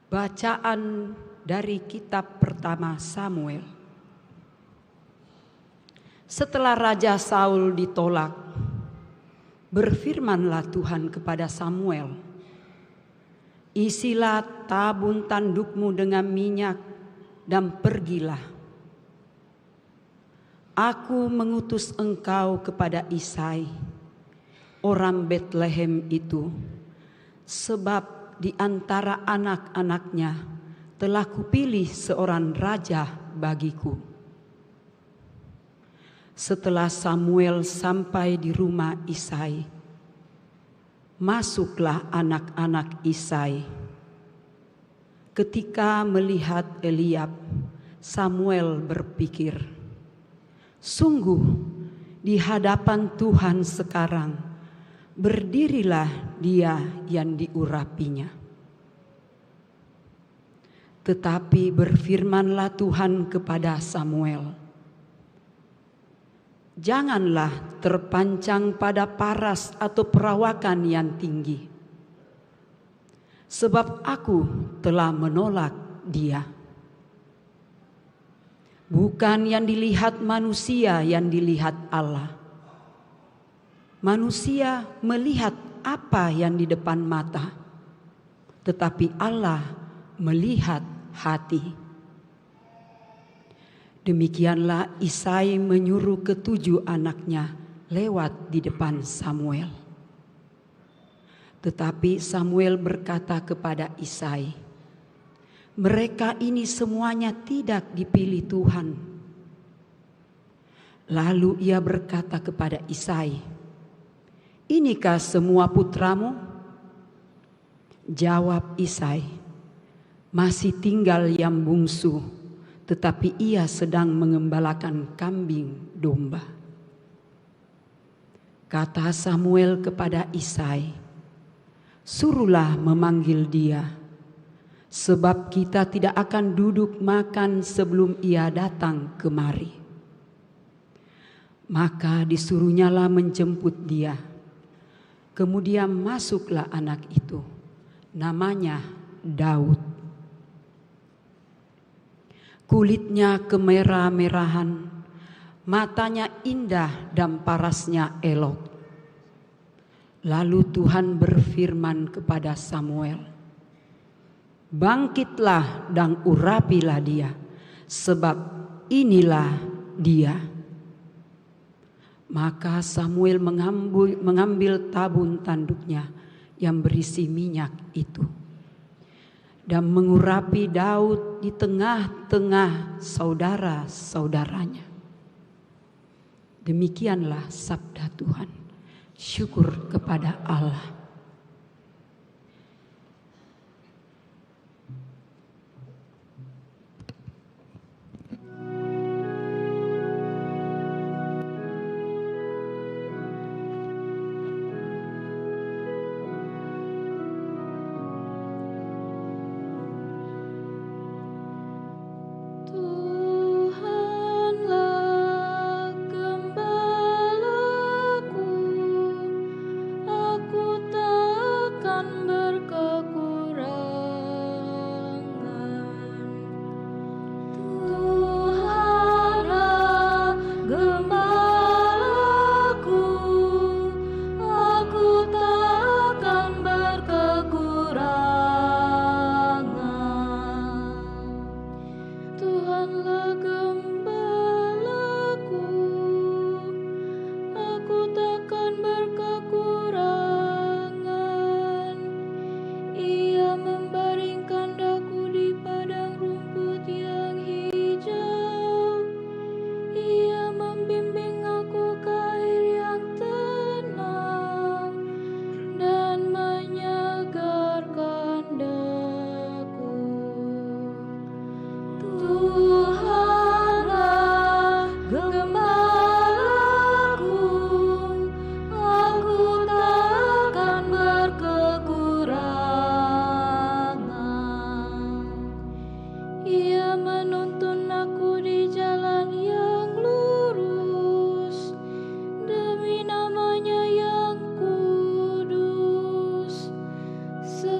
Bacaan dari kitab pertama Samuel. Setelah Raja Saul ditolak, berfirmanlah Tuhan kepada Samuel, "Isilah tabung tandukmu dengan minyak dan pergilah. Aku mengutus engkau kepada Isai, orang Betlehem itu, sebab di antara anak-anaknya telah kupilih seorang raja bagiku." Setelah Samuel sampai di rumah Isai, masuklah anak-anak Isai. Ketika melihat Eliab, Samuel berpikir, "Sungguh di hadapan Tuhan sekarang berdirilah dia yang diurapinya." Tetapi berfirmanlah Tuhan kepada Samuel, "Janganlah terpancang pada paras atau perawakan yang tinggi, sebab aku telah menolak dia. Bukan yang dilihat manusia yang dilihat Allah. Manusia melihat apa yang di depan mata, tetapi Allah melihat hati." Demikianlah Isai menyuruh ketujuh anaknya lewat di depan Samuel. Tetapi Samuel berkata kepada Isai, "Mereka ini semuanya tidak dipilih Tuhan." Lalu ia berkata kepada Isai, "Inikah semua putramu?" Jawab Isai, "Masih tinggal yang bungsu, tetapi ia sedang mengembalakan kambing domba." Kata Samuel kepada Isai, "Suruhlah memanggil dia, sebab kita tidak akan duduk makan sebelum ia datang kemari." Maka disuruhnyalah menjemput dia. Kemudian masuklah anak itu, namanya Daud. Kulitnya kemerah-merahan, matanya indah dan parasnya elok. Lalu Tuhan berfirman kepada Samuel, "Bangkitlah dan urapilah dia, sebab inilah dia." Maka Samuel mengambil tabung tanduknya yang berisi minyak itu dan mengurapi Daud di tengah-tengah saudara-saudaranya. Demikianlah sabda Tuhan. Syukur kepada Allah.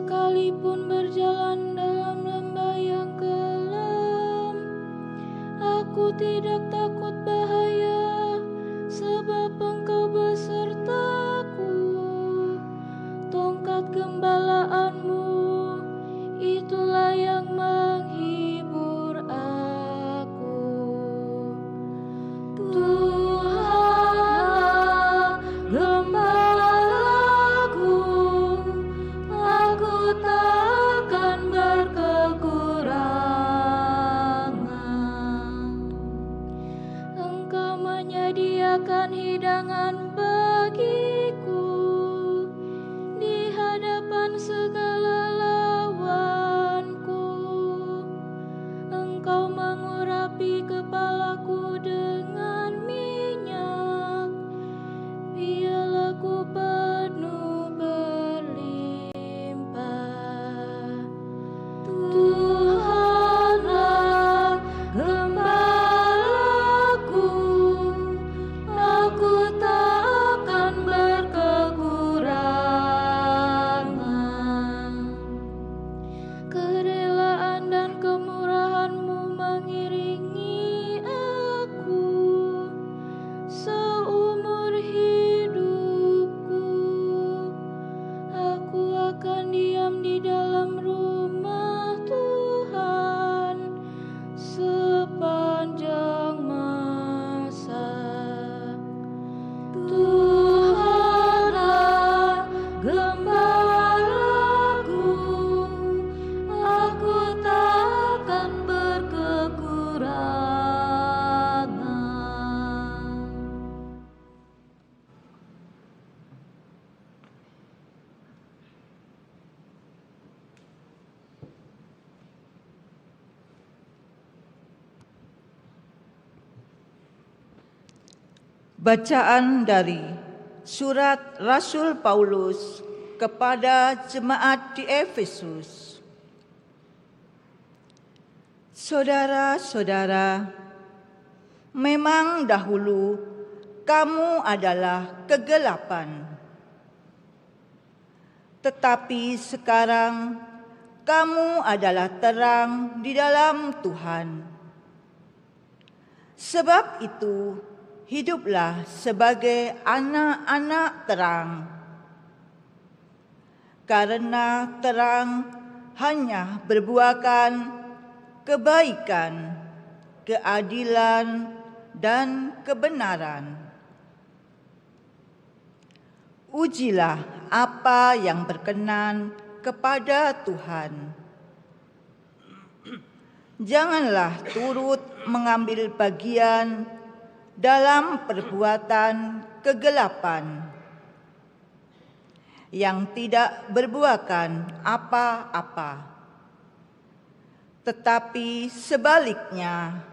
Sekalipun berjalan dalam lembah yang kelam, aku tidak takut bahaya, sebab Engkau besertaku. Tongkat gembalaanmu, itulah yang menghibur aku. Tuhanlah gembalaku, aku takkan berkekurangan. Engkau menyediakan hidangan bagiku di hadapan segala lawanku. Engkau mengurapi kepalaku dengan minyak, pialaku penuh berlimpah. Tuhanlah gembalaku, aku takkan berkekurangan. Kerelaan dan kemurahan-Mu mengiringi aku seumur hidupku. Aku akan diam di dalam rumah Tuhan sepanjang masa. Tuhanlah gembalaku, aku takkan berkekurangan. Bacaan dari Surat Rasul Paulus kepada jemaat di Efesus. Saudara-saudara, memang dahulu kamu adalah kegelapan, tetapi sekarang kamu adalah terang di dalam Tuhan. Sebab itu, hiduplah sebagai anak-anak terang, karena terang hanya berbuahkan kebaikan, keadilan, dan kebenaran. Ujilah apa yang berkenan kepada Tuhan. Janganlah turut mengambil bagian dalam perbuatan kegelapan yang tidak berbuahkan apa-apa, tetapi sebaliknya,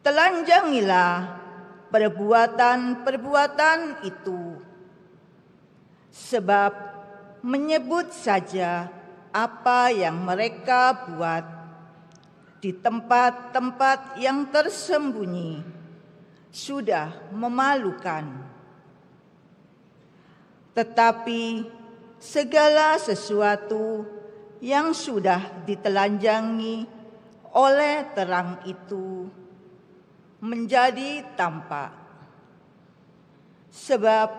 telanjangilah perbuatan-perbuatan itu, sebab menyebut saja apa yang mereka buat di tempat-tempat yang tersembunyi sudah memalukan. Tetapi segala sesuatu yang sudah ditelanjangi oleh terang itu menjadi tampak. Sebab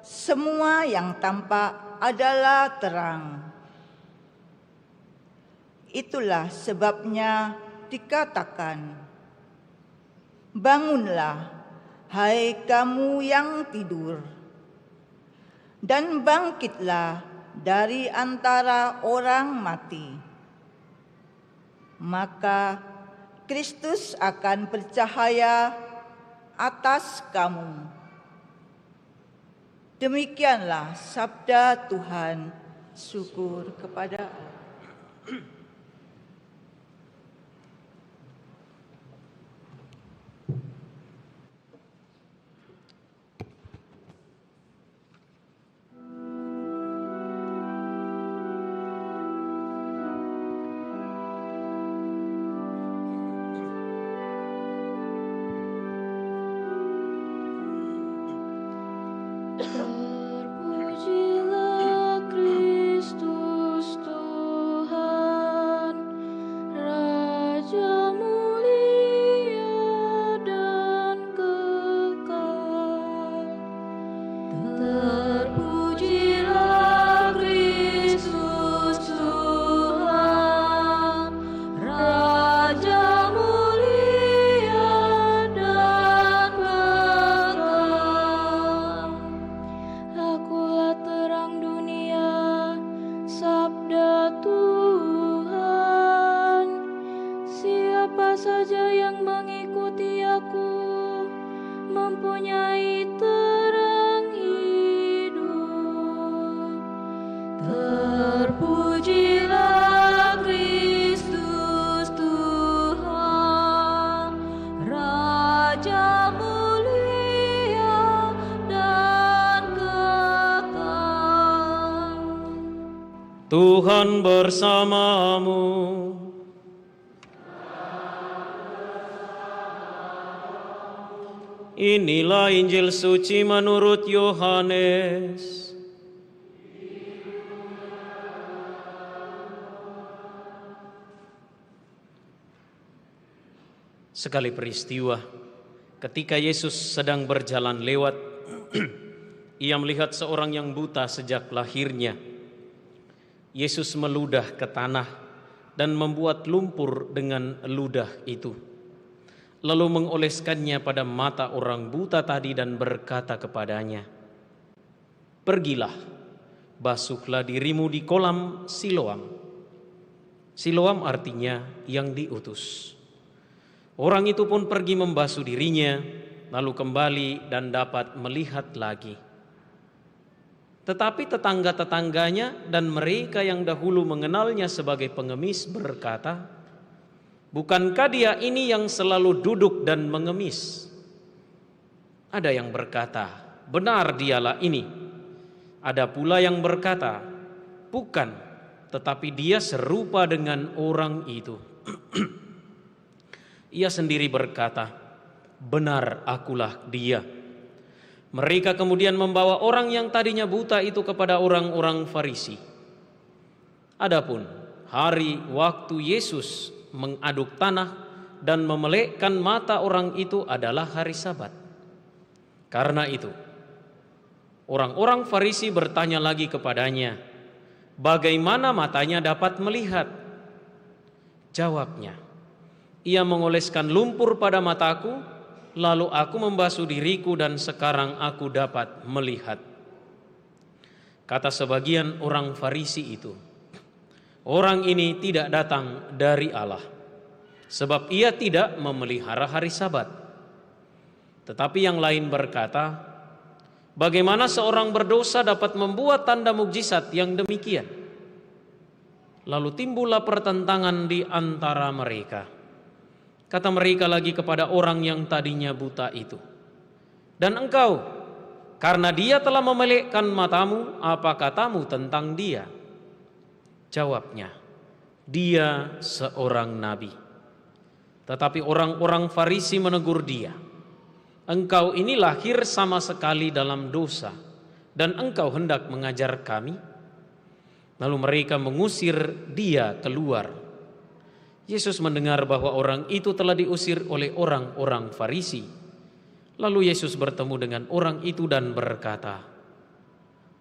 semua yang tampak adalah terang. Itulah sebabnya dikatakan, bangunlah, hai kamu yang tidur, dan bangkitlah dari antara orang mati. Maka Kristus akan bercahaya atas kamu. Demikianlah sabda Tuhan. Syukur kepada Allah. Terpujilah Kristus saja yang mengikuti aku mempunyai terang hidup. Terpujilah Kristus Tuhan, Raja mulia dan kekal. Tuhan bersamamu. Inilah Injil suci menurut Yohanes. Sekali peristiwa, ketika Yesus sedang berjalan lewat, ia melihat seorang yang buta sejak lahirnya. Yesus meludah ke tanah dan membuat lumpur dengan ludah itu, lalu mengoleskannya pada mata orang buta tadi dan berkata kepadanya, "Pergilah, basuhlah dirimu di kolam Siloam." Siloam artinya yang diutus. Orang itu pun pergi membasuh dirinya, lalu kembali dan dapat melihat lagi. Tetapi tetangga-tetangganya dan mereka yang dahulu mengenalnya sebagai pengemis berkata, "Bukankah dia ini yang selalu duduk dan mengemis?" Ada yang berkata, "Benar dialah ini." Ada pula yang berkata, "Bukan, tetapi dia serupa dengan orang itu." Ia sendiri berkata, "Benar, akulah dia." Mereka kemudian membawa orang yang tadinya buta itu kepada orang-orang Farisi. Adapun hari waktu Yesus mengaduk tanah dan memelekkan mata orang itu adalah hari Sabat. Karena itu, orang-orang Farisi bertanya lagi kepadanya, "Bagaimana matanya dapat melihat?" Jawabnya, "Ia mengoleskan lumpur pada mataku, lalu aku membasuh diriku dan sekarang aku dapat melihat." Kata sebagian orang Farisi itu, "Orang ini tidak datang dari Allah, sebab ia tidak memelihara hari Sabat." Tetapi yang lain berkata, "Bagaimana seorang berdosa dapat membuat tanda mukjizat yang demikian?" Lalu timbullah pertentangan di antara mereka. Kata mereka lagi kepada orang yang tadinya buta itu, "Dan engkau, karena dia telah memelekkan matamu, apa katamu tentang dia?" Jawabnya, "Dia seorang nabi." Tetapi orang-orang Farisi menegur dia, "Engkau ini lahir sama sekali dalam dosa, dan engkau hendak mengajar kami?" Lalu mereka mengusir dia keluar. Yesus mendengar bahwa orang itu telah diusir oleh orang-orang Farisi. Lalu Yesus bertemu dengan orang itu dan berkata,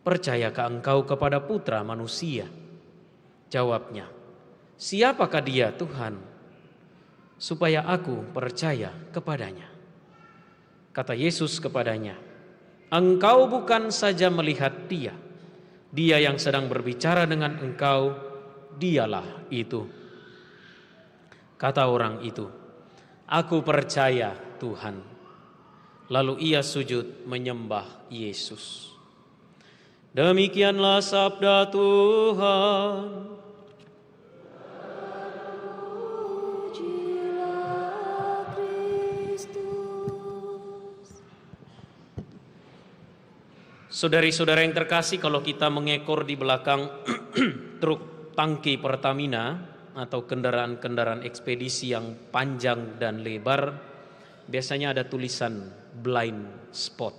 "Percayakah engkau kepada Putra Manusia?" Jawabnya, "Siapakah dia, Tuhan, supaya aku percaya kepadanya?" Kata Yesus kepadanya, "Engkau bukan saja melihat dia, dia yang sedang berbicara dengan engkau, dialah itu." Kata orang itu, "Aku percaya, Tuhan." Lalu ia sujud menyembah Yesus. Demikianlah sabda Tuhan. Saudari-saudara yang terkasih, kalau kita mengekor di belakang truk tangki Pertamina atau kendaraan-kendaraan ekspedisi yang panjang dan lebar, biasanya ada tulisan blind spot.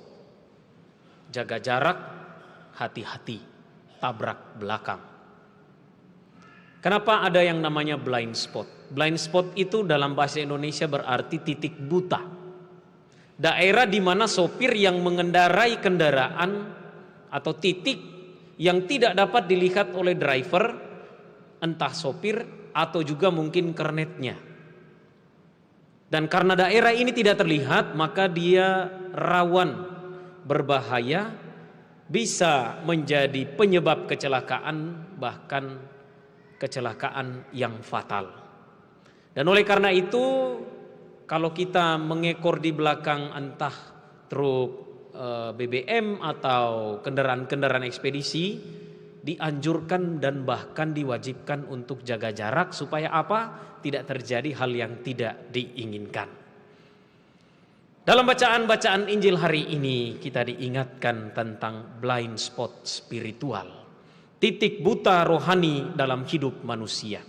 Jaga jarak, hati-hati, tabrak belakang. Kenapa ada yang namanya blind spot? Blind spot itu dalam bahasa Indonesia berarti titik buta. Daerah di mana sopir yang mengendarai kendaraan atau titik yang tidak dapat dilihat oleh driver, entah sopir atau juga mungkin kernetnya. Dan karena daerah ini tidak terlihat, maka dia rawan, berbahaya, bisa menjadi penyebab kecelakaan, bahkan kecelakaan yang fatal. Dan oleh karena itu, kalau kita mengekor di belakang entah truk BBM atau kendaraan-kendaraan ekspedisi, dianjurkan dan bahkan diwajibkan untuk jaga jarak supaya apa? Tidak terjadi hal yang tidak diinginkan. Dalam bacaan-bacaan Injil hari ini kita diingatkan tentang blind spot spiritual, titik buta rohani dalam hidup manusia.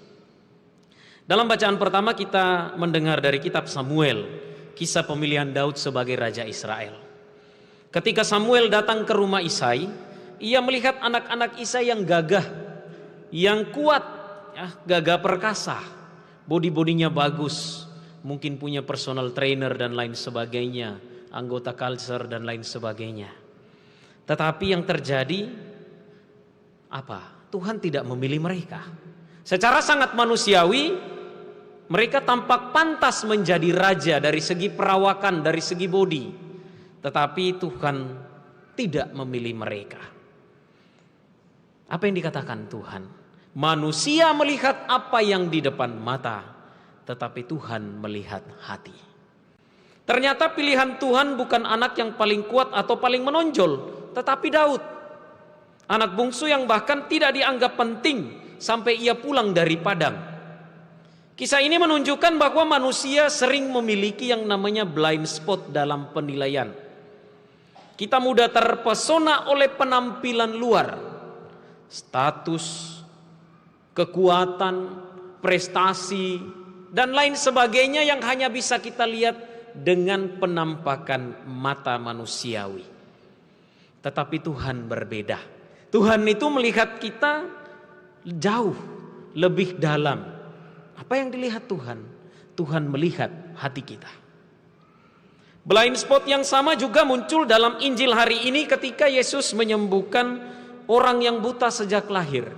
Dalam bacaan pertama kita mendengar dari kitab Samuel, kisah pemilihan Daud sebagai Raja Israel. Ketika Samuel datang ke rumah Isai, ia melihat anak-anak Isai yang gagah, yang kuat, gagah perkasa, body-bodinya bagus, mungkin punya personal trainer dan lain sebagainya, anggota culture dan lain sebagainya. Tetapi yang terjadi apa? Tuhan tidak memilih mereka. Secara sangat manusiawi, mereka tampak pantas menjadi raja dari segi perawakan, dari segi body. Tetapi Tuhan tidak memilih mereka. Apa yang dikatakan Tuhan? Manusia melihat apa yang di depan mata, tetapi Tuhan melihat hati. Ternyata pilihan Tuhan bukan anak yang paling kuat atau paling menonjol, tetapi Daud. Anak bungsu yang bahkan tidak dianggap penting sampai ia pulang dari padang. Kisah ini menunjukkan bahwa manusia sering memiliki yang namanya blind spot dalam penilaian. Kita mudah terpesona oleh penampilan luar, status, kekuatan, prestasi, dan lain sebagainya yang hanya bisa kita lihat dengan penampakan mata manusiawi. Tetapi Tuhan berbeda. Tuhan itu melihat kita jauh lebih dalam. Apa yang dilihat Tuhan? Tuhan melihat hati kita. Blind spot yang sama juga muncul dalam Injil hari ini ketika Yesus menyembuhkan orang yang buta sejak lahir.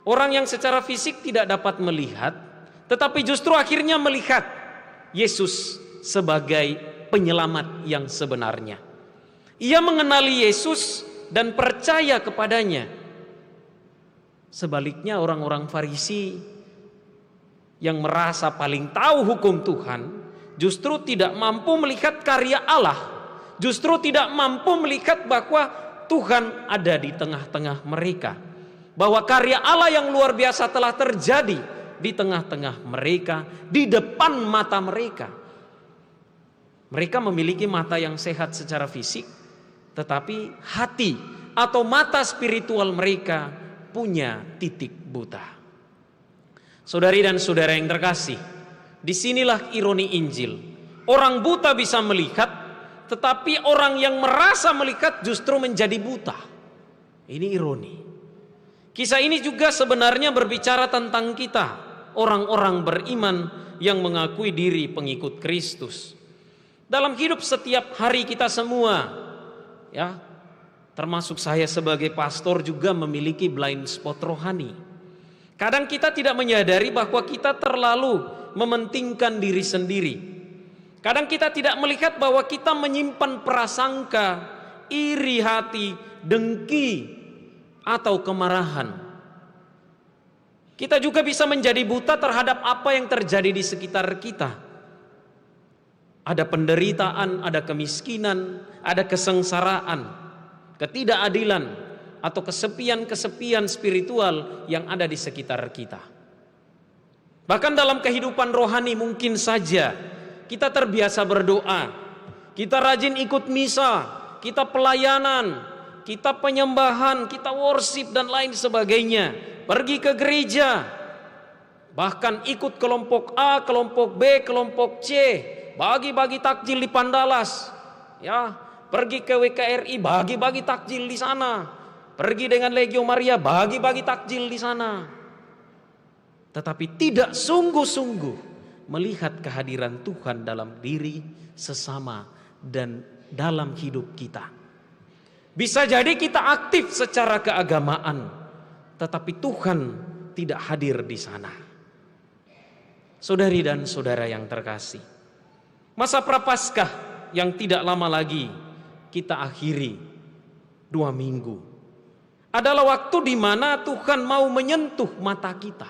Orang yang secara fisik tidak dapat melihat, tetapi justru akhirnya melihat Yesus sebagai penyelamat yang sebenarnya. Ia mengenali Yesus dan percaya kepadanya. Sebaliknya orang-orang Farisi yang merasa paling tahu hukum Tuhan justru tidak mampu melihat karya Allah, justru tidak mampu melihat bahwa Tuhan ada di tengah-tengah mereka, bahwa karya Allah yang luar biasa telah terjadi di tengah-tengah mereka, di depan mata mereka. Mereka memiliki mata yang sehat secara fisik, tetapi hati atau mata spiritual mereka punya titik buta. Saudari dan saudara yang terkasih, disinilah ironi Injil. Orang buta bisa melihat, tetapi orang yang merasa melihat justru menjadi buta. Ini ironi. Kisah ini juga sebenarnya berbicara tentang kita, orang-orang beriman yang mengakui diri pengikut Kristus. Dalam hidup setiap hari kita semua, ya, termasuk saya sebagai pastor juga memiliki blind spot rohani. Kadang kita tidak menyadari bahwa kita terlalu mementingkan diri sendiri. Kadang kita tidak melihat bahwa kita menyimpan prasangka, iri hati, dengki, atau kemarahan. Kita juga bisa menjadi buta terhadap apa yang terjadi di sekitar kita. Ada penderitaan, ada kemiskinan, ada kesengsaraan, ketidakadilan, atau kesepian-kesepian spiritual yang ada di sekitar kita. Bahkan dalam kehidupan rohani mungkin saja kita terbiasa berdoa, kita rajin ikut misa, kita pelayanan, kita penyembahan, kita worship dan lain sebagainya, pergi ke gereja, bahkan ikut kelompok A, kelompok B, kelompok C, bagi-bagi takjil di Pandalas, ya, pergi ke WKRI, bagi-bagi takjil di sana. Pergi dengan Legio Maria, bagi-bagi takjil di sana. Tetapi tidak sungguh-sungguh melihat kehadiran Tuhan dalam diri sesama dan dalam hidup kita. Bisa jadi kita aktif secara keagamaan, tetapi Tuhan tidak hadir di sana. Saudari dan saudara yang terkasih, masa Prapaskah yang tidak lama lagi kita akhiri, 2 minggu, adalah waktu di mana Tuhan mau menyentuh mata kita.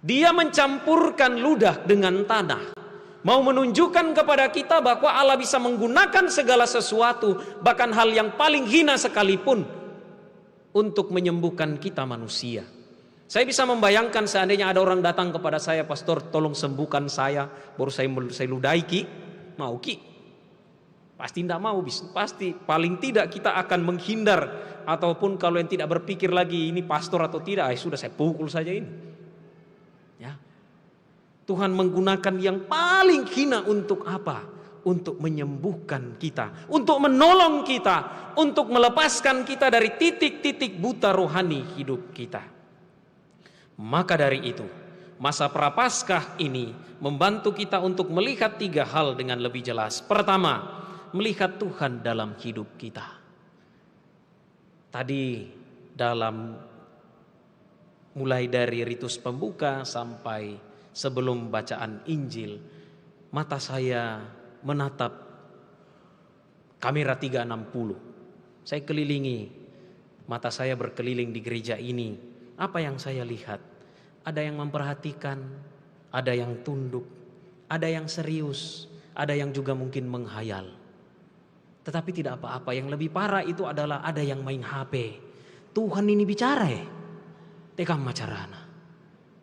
Dia mencampurkan ludah dengan tanah, mau menunjukkan kepada kita bahwa Allah bisa menggunakan segala sesuatu, bahkan hal yang paling hina sekalipun, untuk menyembuhkan kita manusia. Saya bisa membayangkan seandainya ada orang datang kepada saya, "Pastor, tolong sembuhkan saya." Baru saya ludahi, "Ki, mau Ki?" Pasti tidak mau, pasti paling tidak kita akan menghindar, ataupun kalau yang tidak berpikir lagi ini pastor atau tidak, sudah saya pukul saja ini. Ya. Tuhan menggunakan yang paling hina untuk apa? Untuk menyembuhkan kita, untuk menolong kita, untuk melepaskan kita dari titik-titik buta rohani hidup kita. Maka dari itu, masa Prapaskah ini membantu kita untuk melihat 3 hal dengan lebih jelas. Pertama, melihat Tuhan dalam hidup kita. Tadi dalam mulai dari ritus pembuka sampai sebelum bacaan Injil, mata saya menatap kamera 360. Saya kelilingi, mata saya berkeliling di gereja ini. Apa yang saya lihat? Ada yang memperhatikan, ada yang tunduk, ada yang serius, ada yang juga mungkin menghayal. Tetapi tidak apa-apa, yang lebih parah itu adalah ada yang main HP. Tuhan ini bicara ya, tekam macarana.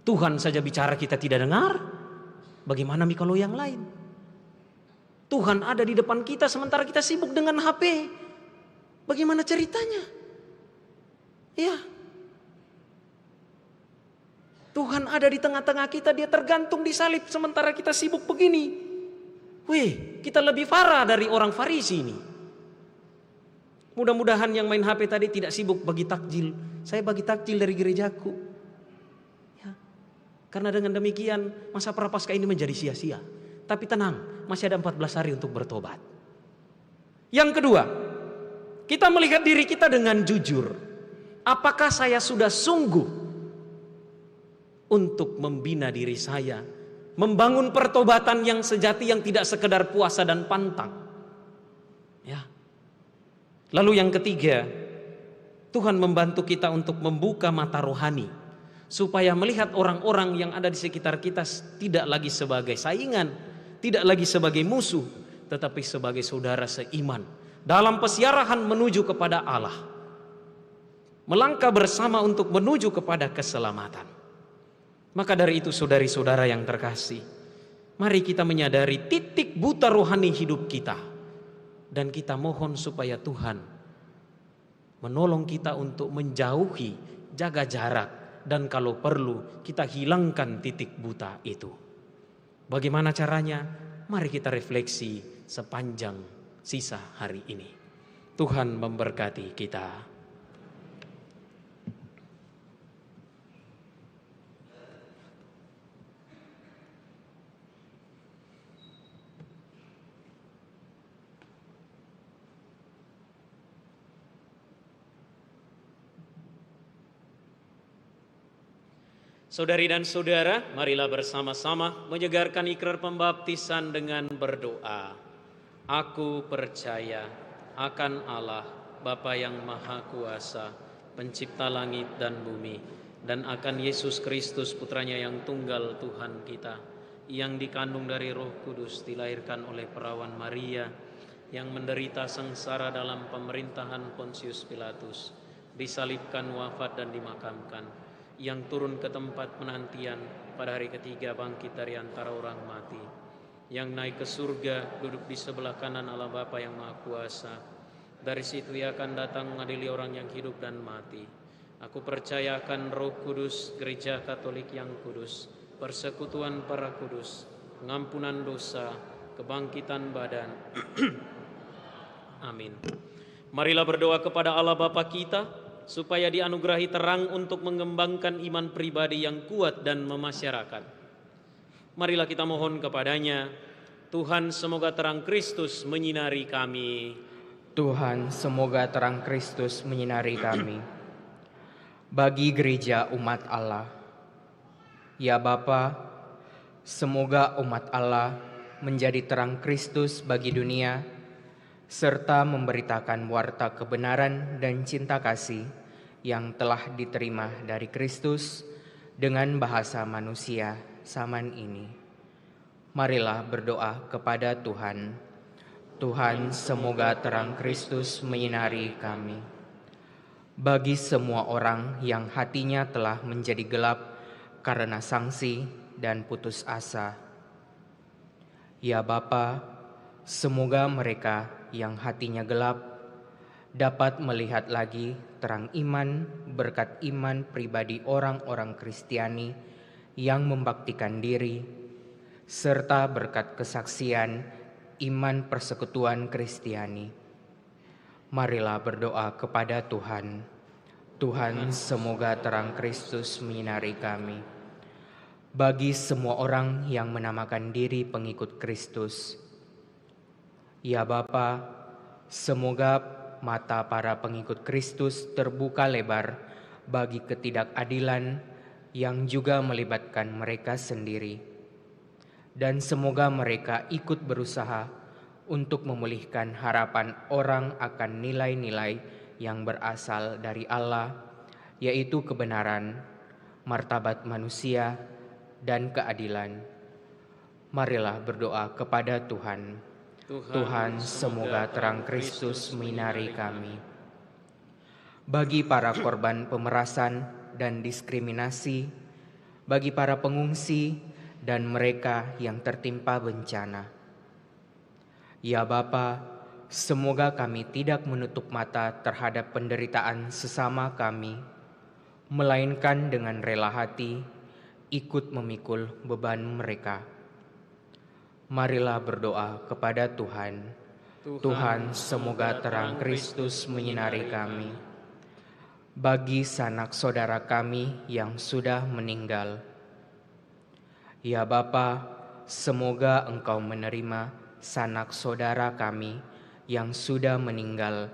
Tuhan saja bicara kita tidak dengar, bagaimana kalau yang lain? Tuhan ada di depan kita sementara kita sibuk dengan HP. Bagaimana ceritanya? Ya. Tuhan ada di tengah-tengah kita, dia tergantung di salib sementara kita sibuk begini. Wih, kita lebih parah dari orang Farisi ini. Mudah-mudahan yang main HP tadi tidak sibuk bagi takjil. Saya bagi takjil dari gerejaku. Ya. Karena dengan demikian masa Prapaskah ini menjadi sia-sia. Tapi tenang, masih ada 14 hari untuk bertobat. Yang kedua, kita melihat diri kita dengan jujur. Apakah saya sudah sungguh untuk membina diri saya, membangun pertobatan yang sejati yang tidak sekedar puasa dan pantang. Ya. Lalu yang ketiga, Tuhan membantu kita untuk membuka mata rohani supaya melihat orang-orang yang ada di sekitar kita tidak lagi sebagai saingan, tidak lagi sebagai musuh, tetapi sebagai saudara seiman dalam pesiarahan menuju kepada Allah. Melangkah bersama untuk menuju kepada keselamatan. Maka dari itu saudari-saudara yang terkasih, mari kita menyadari titik buta rohani hidup kita. Dan kita mohon supaya Tuhan menolong kita untuk menjauhi, jaga jarak, dan kalau perlu kita hilangkan titik buta itu. Bagaimana caranya? Mari kita refleksi sepanjang sisa hari ini. Tuhan memberkati kita. Saudari dan saudara, marilah bersama-sama menyegarkan ikrar pembaptisan dengan berdoa. Aku percaya akan Allah, Bapa yang Maha Kuasa, pencipta langit dan bumi, dan akan Yesus Kristus, Putranya yang tunggal Tuhan kita, yang dikandung dari Roh Kudus, dilahirkan oleh perawan Maria, yang menderita sengsara dalam pemerintahan Pontius Pilatus, disalibkan, wafat dan dimakamkan, yang turun ke tempat penantian, pada hari ketiga bangkit dari antara orang mati, yang naik ke surga, duduk di sebelah kanan Allah Bapa yang Maha Kuasa. Dari situ Ia akan datang mengadili orang yang hidup dan mati. Aku percaya akan Roh Kudus, Gereja Katolik yang kudus, persekutuan para kudus, pengampunan dosa, kebangkitan badan. Amin. Marilah berdoa kepada Allah Bapa kita, supaya dianugerahi terang untuk mengembangkan iman pribadi yang kuat dan memasyarakat. Marilah kita mohon kepadanya. Tuhan, semoga terang Kristus menyinari kami. Tuhan, semoga terang Kristus menyinari kami. Bagi gereja umat Allah, ya Bapa, semoga umat Allah menjadi terang Kristus bagi dunia, serta memberitakan warta kebenaran dan cinta kasih yang telah diterima dari Kristus dengan bahasa manusia zaman ini. Marilah berdoa kepada Tuhan. Tuhan, semoga terang Kristus menyinari kami. Bagi semua orang yang hatinya telah menjadi gelap karena sangsi dan putus asa, ya Bapa, semoga mereka yang hatinya gelap dapat melihat lagi terang iman berkat iman pribadi orang-orang Kristiani yang membaktikan diri, serta berkat kesaksian iman persekutuan Kristiani. Marilah berdoa kepada Tuhan. Tuhan, semoga terang Kristus menyinari kami. Bagi semua orang yang menamakan diri pengikut Kristus, ya Bapa, semoga mata para pengikut Kristus terbuka lebar bagi ketidakadilan yang juga melibatkan mereka sendiri. Dan semoga mereka ikut berusaha untuk memulihkan harapan orang akan nilai-nilai yang berasal dari Allah, yaitu kebenaran, martabat manusia, dan keadilan. Marilah berdoa kepada Tuhan. Tuhan, semoga terang Kristus menyinari kami. Bagi para korban pemerasan dan diskriminasi, bagi para pengungsi dan mereka yang tertimpa bencana, ya Bapa, semoga kami tidak menutup mata terhadap penderitaan sesama kami, melainkan dengan rela hati ikut memikul beban mereka. Marilah berdoa kepada Tuhan. Tuhan, semoga terang Kristus menyinari kami. Bagi sanak saudara kami yang sudah meninggal, ya Bapa, semoga Engkau menerima sanak saudara kami yang sudah meninggal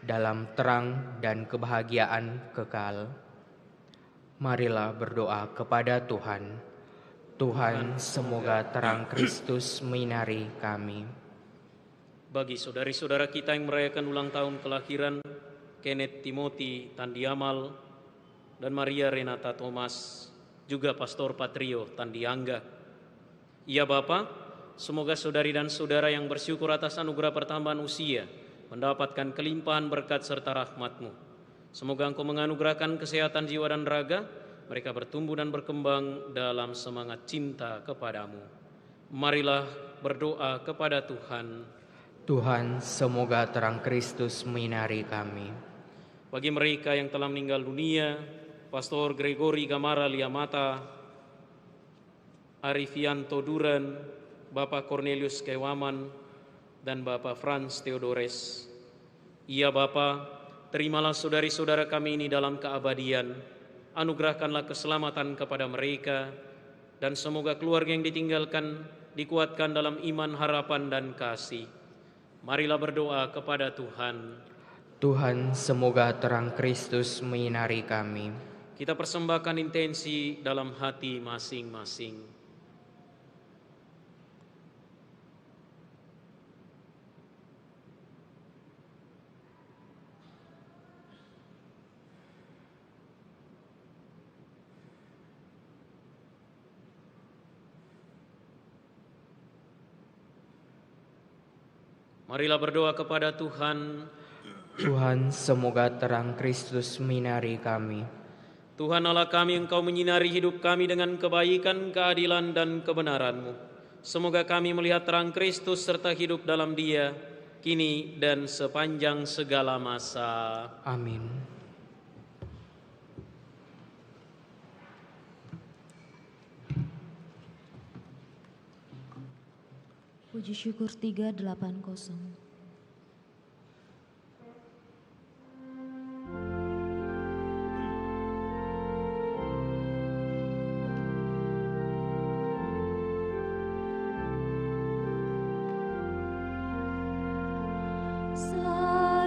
dalam terang dan kebahagiaan kekal. Marilah berdoa kepada Tuhan. Tuhan, semoga terang Kristus menyinari kami. Bagi saudari-saudara kita yang merayakan ulang tahun kelahiran Kenneth Timothy Tandiamal dan Maria Renata Thomas, juga Pastor Patrio Tandiangga. Ya Bapa, semoga saudari dan saudara yang bersyukur atas anugerah pertambahan usia mendapatkan kelimpahan berkat serta rahmat-Mu. Semoga Engkau menganugerahkan kesehatan jiwa dan raga, mereka bertumbuh dan berkembang dalam semangat cinta kepadamu. Marilah berdoa kepada Tuhan. Tuhan, semoga terang Kristus menyinari kami. Bagi mereka yang telah meninggal dunia, Pastor Gregory Gamara Liamata, Arifianto Duran, Bapak Cornelius Kewaman, dan Bapak Franz Theodores. Ya Bapa, terimalah saudari-saudara kami ini dalam keabadian. Anugerahkanlah keselamatan kepada mereka, dan semoga keluarga yang ditinggalkan dikuatkan dalam iman, harapan, dan kasih. Marilah berdoa kepada Tuhan. Tuhan, semoga terang Kristus menyinari kami. Kita persembahkan intensi dalam hati masing-masing. Marilah berdoa kepada Tuhan. Tuhan, semoga terang Kristus menyinari kami. Tuhan Allah kami, Engkau menyinari hidup kami dengan kebaikan, keadilan, dan kebenaran-Mu. Semoga kami melihat terang Kristus serta hidup dalam Dia, kini dan sepanjang segala masa. Amin. Puji syukur 380.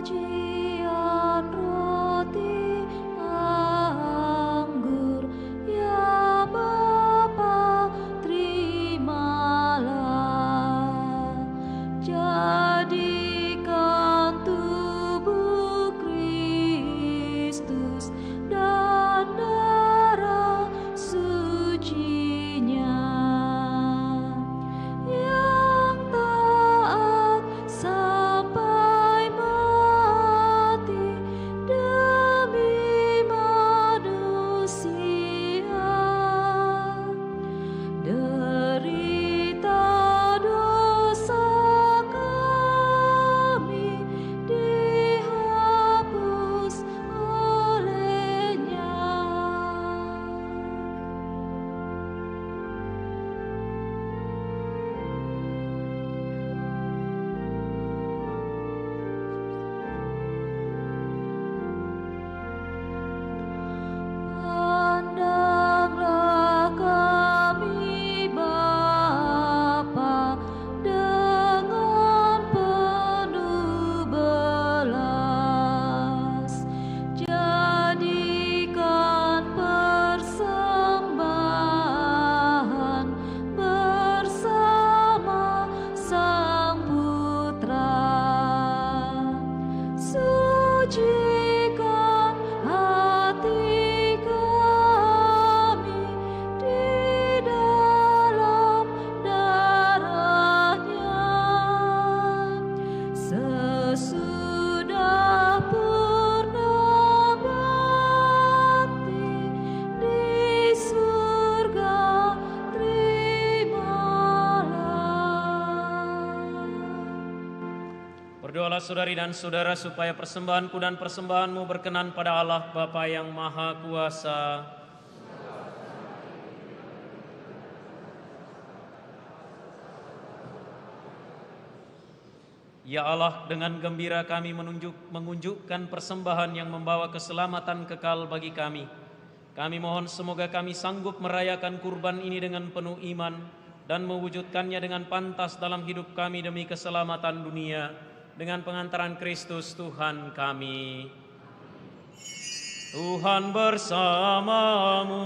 Sajian roti anggur, ya Bapa, terimalah. Jadi Berdoalah saudari dan saudara supaya persembahanku dan persembahanmu berkenan pada Allah Bapa yang Maha Kuasa. Ya Allah, dengan gembira kami mengunjukkan persembahan yang membawa keselamatan kekal bagi kami. Kami mohon semoga kami sanggup merayakan kurban ini dengan penuh iman dan mewujudkannya dengan pantas dalam hidup kami demi keselamatan dunia, dengan pengantaran Kristus Tuhan kami. Tuhan bersamamu.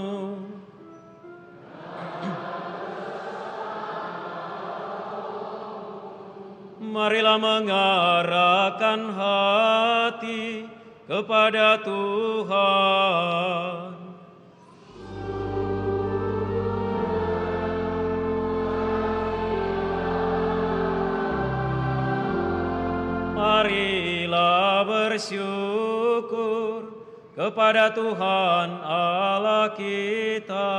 Marilah mengarahkan hati kepada Tuhan. Marilah bersyukur kepada Tuhan Allah kita.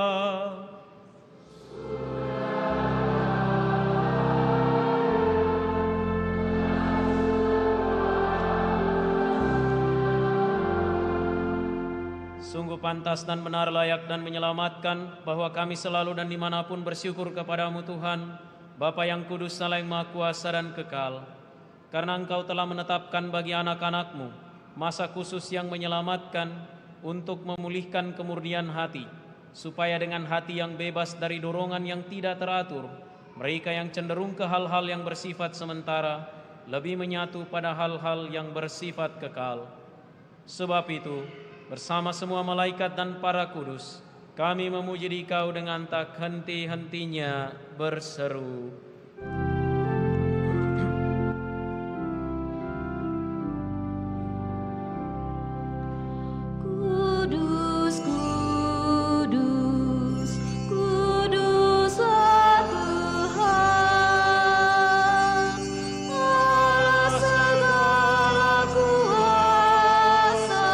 Sungguh pantas dan benar, layak dan menyelamatkan bahwa kami selalu dan dimanapun bersyukur kepadamu Tuhan, Bapa yang kudus, Allah yang Maha Kuasa dan kekal. Karena Engkau telah menetapkan bagi anak-anak-Mu masa khusus yang menyelamatkan untuk memulihkan kemurnian hati, supaya dengan hati yang bebas dari dorongan yang tidak teratur, mereka yang cenderung ke hal-hal yang bersifat sementara, lebih menyatu pada hal-hal yang bersifat kekal. Sebab itu, bersama semua malaikat dan para kudus, kami memuji Dikau dengan tak henti-hentinya berseru. Kudus, kudus, kuduslah Tuhan, Allah segala kuasa,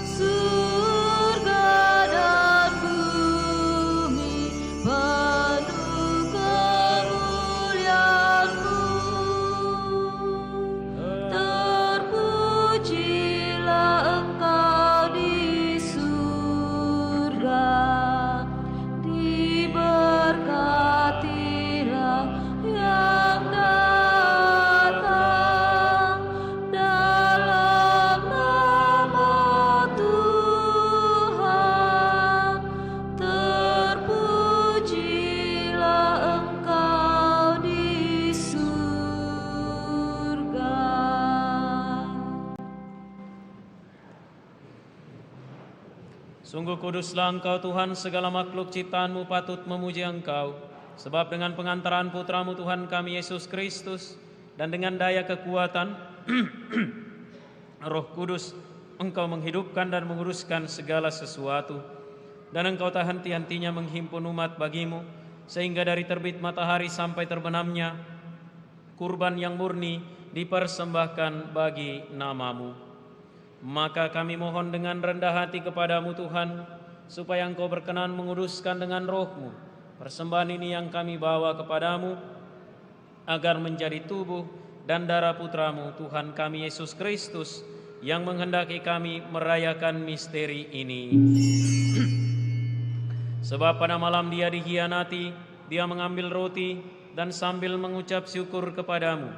surga dan bumi penuh kemuliaan-Mu. Terpujilah Engkau di surga, diberkatilah yang datang dalam nama Tuhan. Terpujilah Engkau di surga. Sungguh kuduslah Engkau Tuhan, segala makhluk ciptaan-Mu patut memuji Engkau. Sebab dengan pengantaran Putra-Mu Tuhan kami Yesus Kristus, dan dengan daya kekuatan Roh Kudus, Engkau menghidupkan dan menguruskan segala sesuatu. Dan Engkau tak henti-hentinya menghimpun umat bagi-Mu, sehingga dari terbit matahari sampai terbenamnya, kurban yang murni dipersembahkan bagi nama-Mu. Maka kami mohon dengan rendah hati kepadamu Tuhan, supaya Engkau berkenan menguduskan dengan Roh-Mu persembahan ini yang kami bawa kepadamu, agar menjadi tubuh dan darah Putra-Mu Tuhan kami Yesus Kristus, yang menghendaki kami merayakan misteri ini. Sebab pada malam Dia dikhianati, Dia mengambil roti, dan sambil mengucap syukur kepadamu,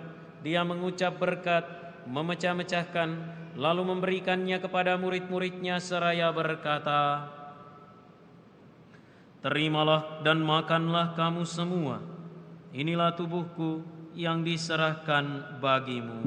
Dia mengucap berkat, memecah-mecahkan, lalu memberikannya kepada murid-muridnya seraya berkata, "Terimalah dan makanlah kamu semua, inilah tubuhku yang diserahkan bagimu."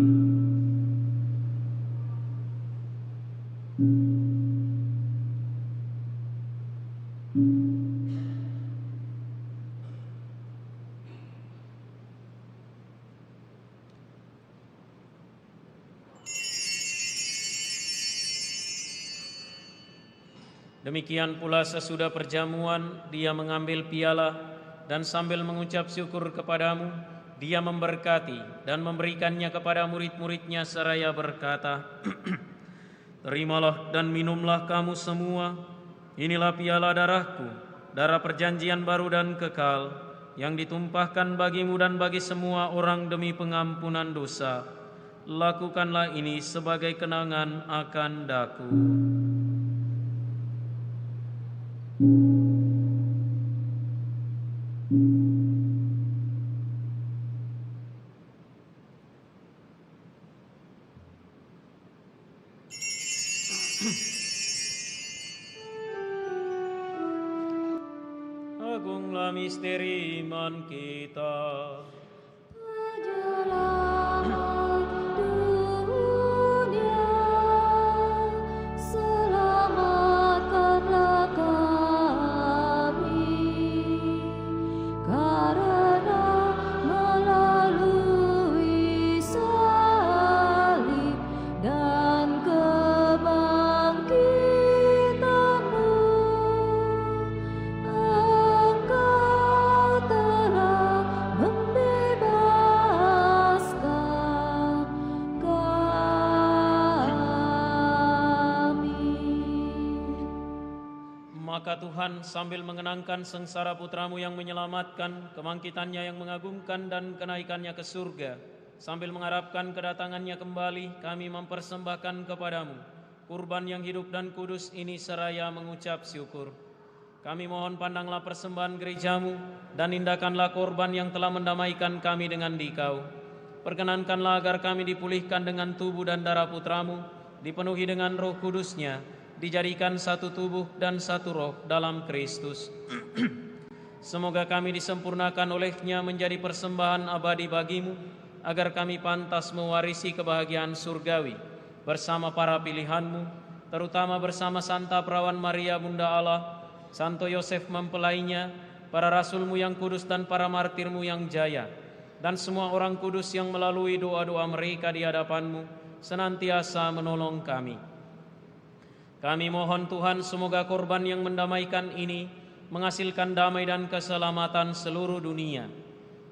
Demikian pula sesudah perjamuan, Dia mengambil piala dan sambil mengucap syukur kepadamu, Dia memberkati dan memberikannya kepada murid-muridnya seraya berkata, "Terimalah dan minumlah kamu semua, inilah piala darahku, darah perjanjian baru dan kekal, yang ditumpahkan bagimu dan bagi semua orang demi pengampunan dosa. Lakukanlah ini sebagai kenangan akan daku. Agunglah misteri iman kita. Maka Tuhan sambil mengenangkan sengsara putramu yang menyelamatkan, kebangkitannya yang mengagumkan dan kenaikannya ke surga, sambil mengharapkan kedatangannya kembali, kami mempersembahkan kepadamu kurban yang hidup dan kudus ini seraya mengucap syukur. Kami mohon pandanglah persembahan gerejamu dan indahkanlah korban yang telah mendamaikan kami dengan Dikau. Perkenankanlah agar kami dipulihkan dengan tubuh dan darah putramu, dipenuhi dengan Roh Kudusnya, dijadikan satu tubuh dan satu roh dalam Kristus. Semoga kami disempurnakan olehnya menjadi persembahan abadi bagimu, agar kami pantas mewarisi kebahagiaan surgawi bersama para pilihanmu, terutama bersama Santa Perawan Maria Bunda Allah, Santo Yosef mempelainya, para rasulmu yang kudus dan para martirmu yang jaya, dan semua orang kudus yang melalui doa-doa mereka di hadapanmu senantiasa menolong kami. Kami mohon Tuhan, semoga korban yang mendamaikan ini menghasilkan damai dan keselamatan seluruh dunia.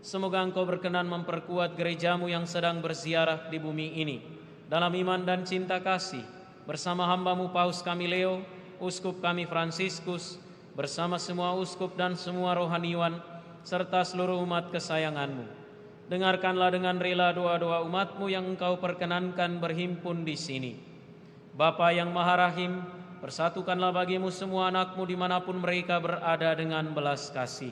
Semoga Engkau berkenan memperkuat gerejamu yang sedang berziarah di bumi ini dalam iman dan cinta kasih, bersama hambamu Paus kami Leo, uskup kami Fransiskus, bersama semua uskup dan semua rohaniwan, serta seluruh umat kesayanganmu. Dengarkanlah dengan rela doa-doa umatmu yang Engkau perkenankan berhimpun di sini. Bapa yang Maha Rahim, persatukanlah bagimu semua anakmu dimanapun mereka berada dengan belas kasih.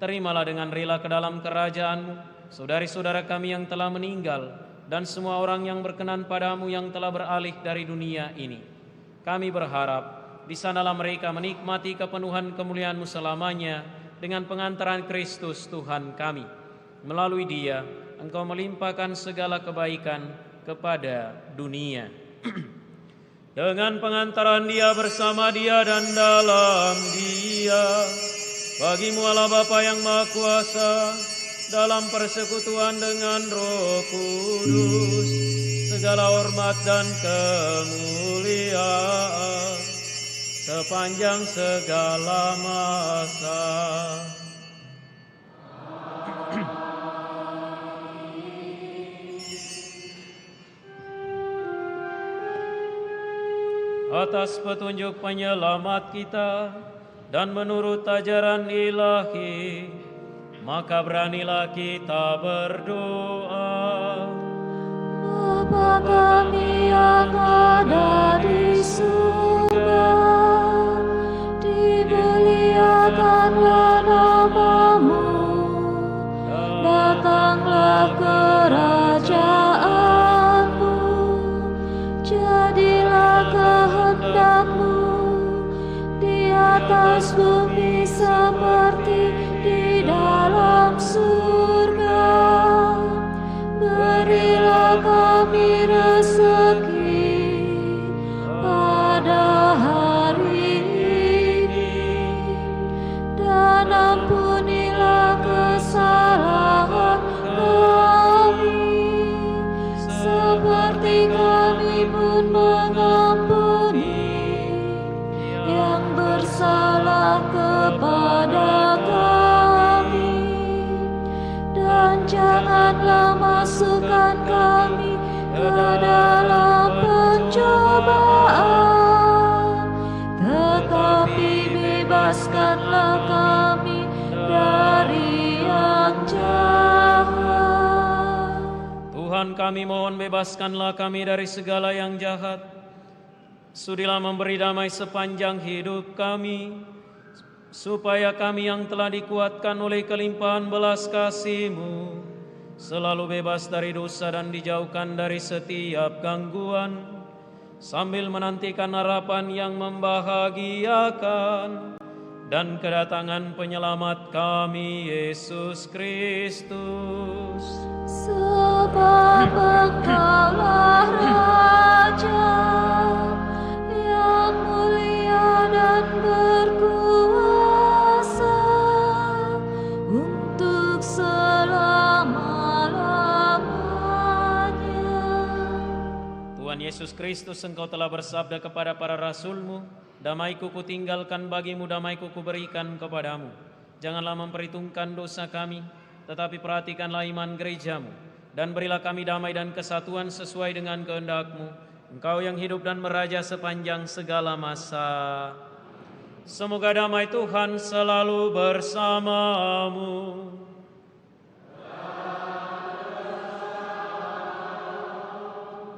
Terimalah dengan rela ke dalam kerajaanmu saudari-saudara kami yang telah meninggal dan semua orang yang berkenan padamu yang telah beralih dari dunia ini. Kami berharap di sanalah mereka menikmati kepenuhan kemuliaan-Mu selamanya dengan pengantaran Kristus Tuhan kami. Melalui Dia, Engkau melimpahkan segala kebaikan kepada dunia. Dengan pengantaran Dia, bersama Dia, dan dalam Dia, bagimu Allah Bapa yang Maha Kuasa, dalam persekutuan dengan Roh Kudus, segala hormat dan kemuliaan sepanjang segala masa. Atas petunjuk penyelamat kita dan menurut ajaran ilahi, maka beranilah kita berdoa. Bapa kami yang ada di surga, dimuliakanlah nama-Mu, datanglah kerajaan-Mu, jadilah kehendak-Mu di atas bumi seperti di dalam surga. Berilah kami rezeki pada hari ini, dan ampunilah kesalahan kami, seperti kami pun mengampuni yang bersalah kepada kami. Dan janganlah masukkan kami ke dalam pencobaan, tetapi bebaskanlah kami dari yang jahat. Tuhan kami mohon bebaskanlah kami dari segala yang jahat. Sudilah memberi damai sepanjang hidup kami, supaya kami yang telah dikuatkan oleh kelimpahan belas kasih-Mu selalu bebas dari dosa dan dijauhkan dari setiap gangguan, sambil menantikan harapan yang membahagiakan dan kedatangan penyelamat kami, Yesus Kristus. Sebab Engkaulah Raja yang mulia dan berkuasa untuk selama-lamanya. Tuhan Yesus Kristus, Engkau telah bersabda kepada para rasul-Mu, damai-Ku kutinggalkan bagimu, damai-Ku kuberikan kepadamu. Janganlah memperhitungkan dosa kami, tetapi perhatikanlah iman gereja-Mu, dan berilah kami damai dan kesatuan sesuai dengan kehendak-Mu, Engkau yang hidup dan meraja sepanjang segala masa. Semoga damai Tuhan selalu bersamamu.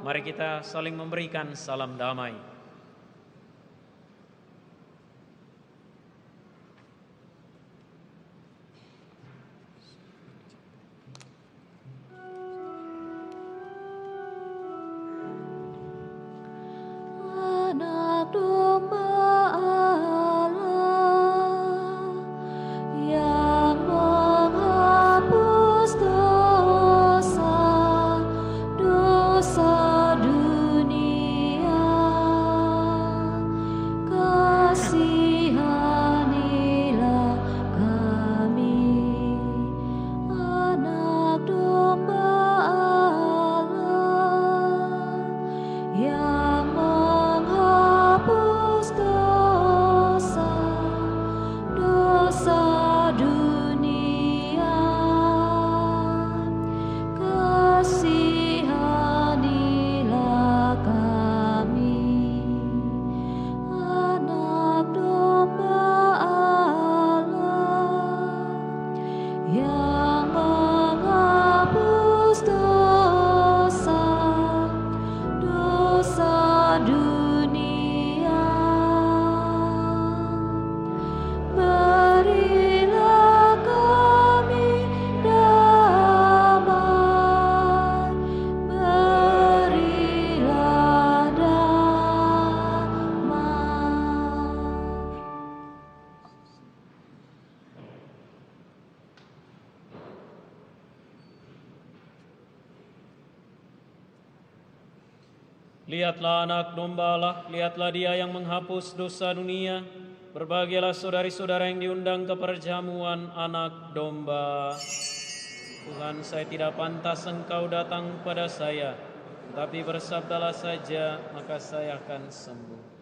Mari kita saling memberikan salam damai. Anak domba Allah yang menghapus dosa dunia, kasihanilah kami. Anak domba Allah yang menghapus dosa dunia, kasihanilah kami. Anak domba Allah yang menghapus dosa dunia, berilah kami damai, berilah damai. Lihatlah anak domba Allah, lihatlah Dia yang menghapus dosa dunia. Berbahagialah saudari-saudara yang diundang ke perjamuan anak domba. Tuhan, saya tidak pantas Engkau datang pada saya, tapi bersabdalah saja, maka saya akan sembuh.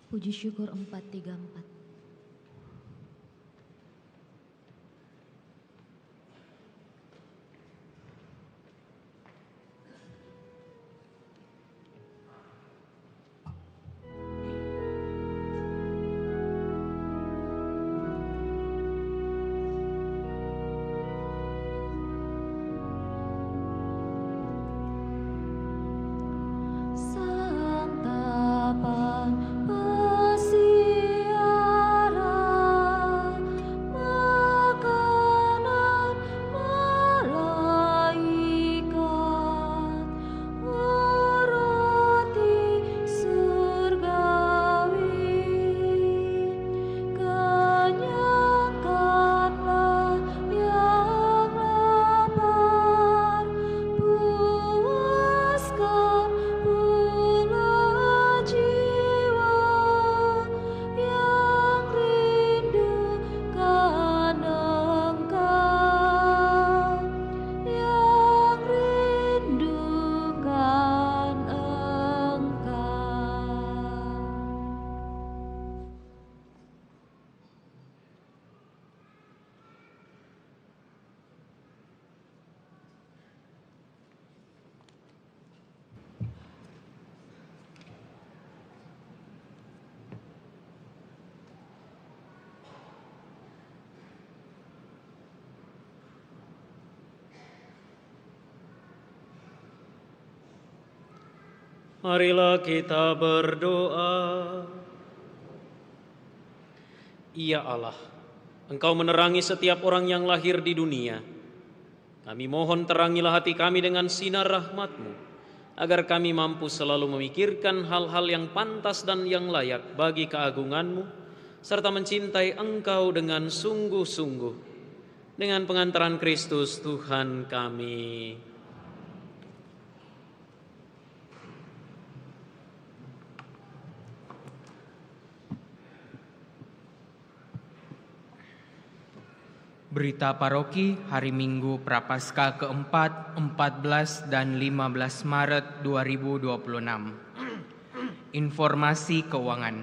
Puji syukur 434. Santapan pesiara, makanan malaikat, roti surgawi, kenyangkanlah yang lapar, puaskan pula jiwa yang rindukan Engkau, yang rindukan Engkau. Marilah kita berdoa. Ya Allah, Engkau menerangi setiap orang yang lahir di dunia. Kami mohon terangilah hati kami dengan sinar rahmat-Mu, agar kami mampu selalu memikirkan hal-hal yang pantas dan yang layak bagi keagungan-Mu, serta mencintai Engkau dengan sungguh-sungguh. Dengan pengantaran Kristus Tuhan kami. Berita paroki hari Minggu Prapaskah keempat, 14 dan 15 Maret 2026. Informasi keuangan.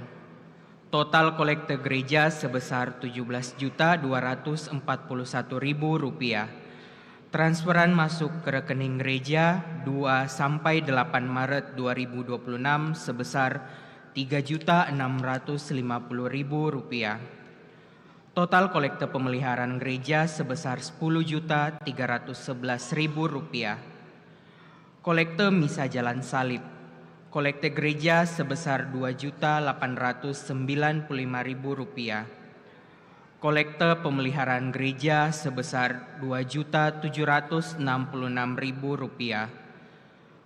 Total kolekte gereja sebesar Rp17.241.000. Transferan masuk ke rekening gereja 2 sampai 8 Maret 2026 sebesar Rp3.650.000. Total kolekte pemeliharaan gereja sebesar Rp10.311.000. Kolekte misa jalan salib. Kolekte gereja sebesar Rp2.895.000. Kolekte pemeliharaan gereja sebesar Rp2.766.000.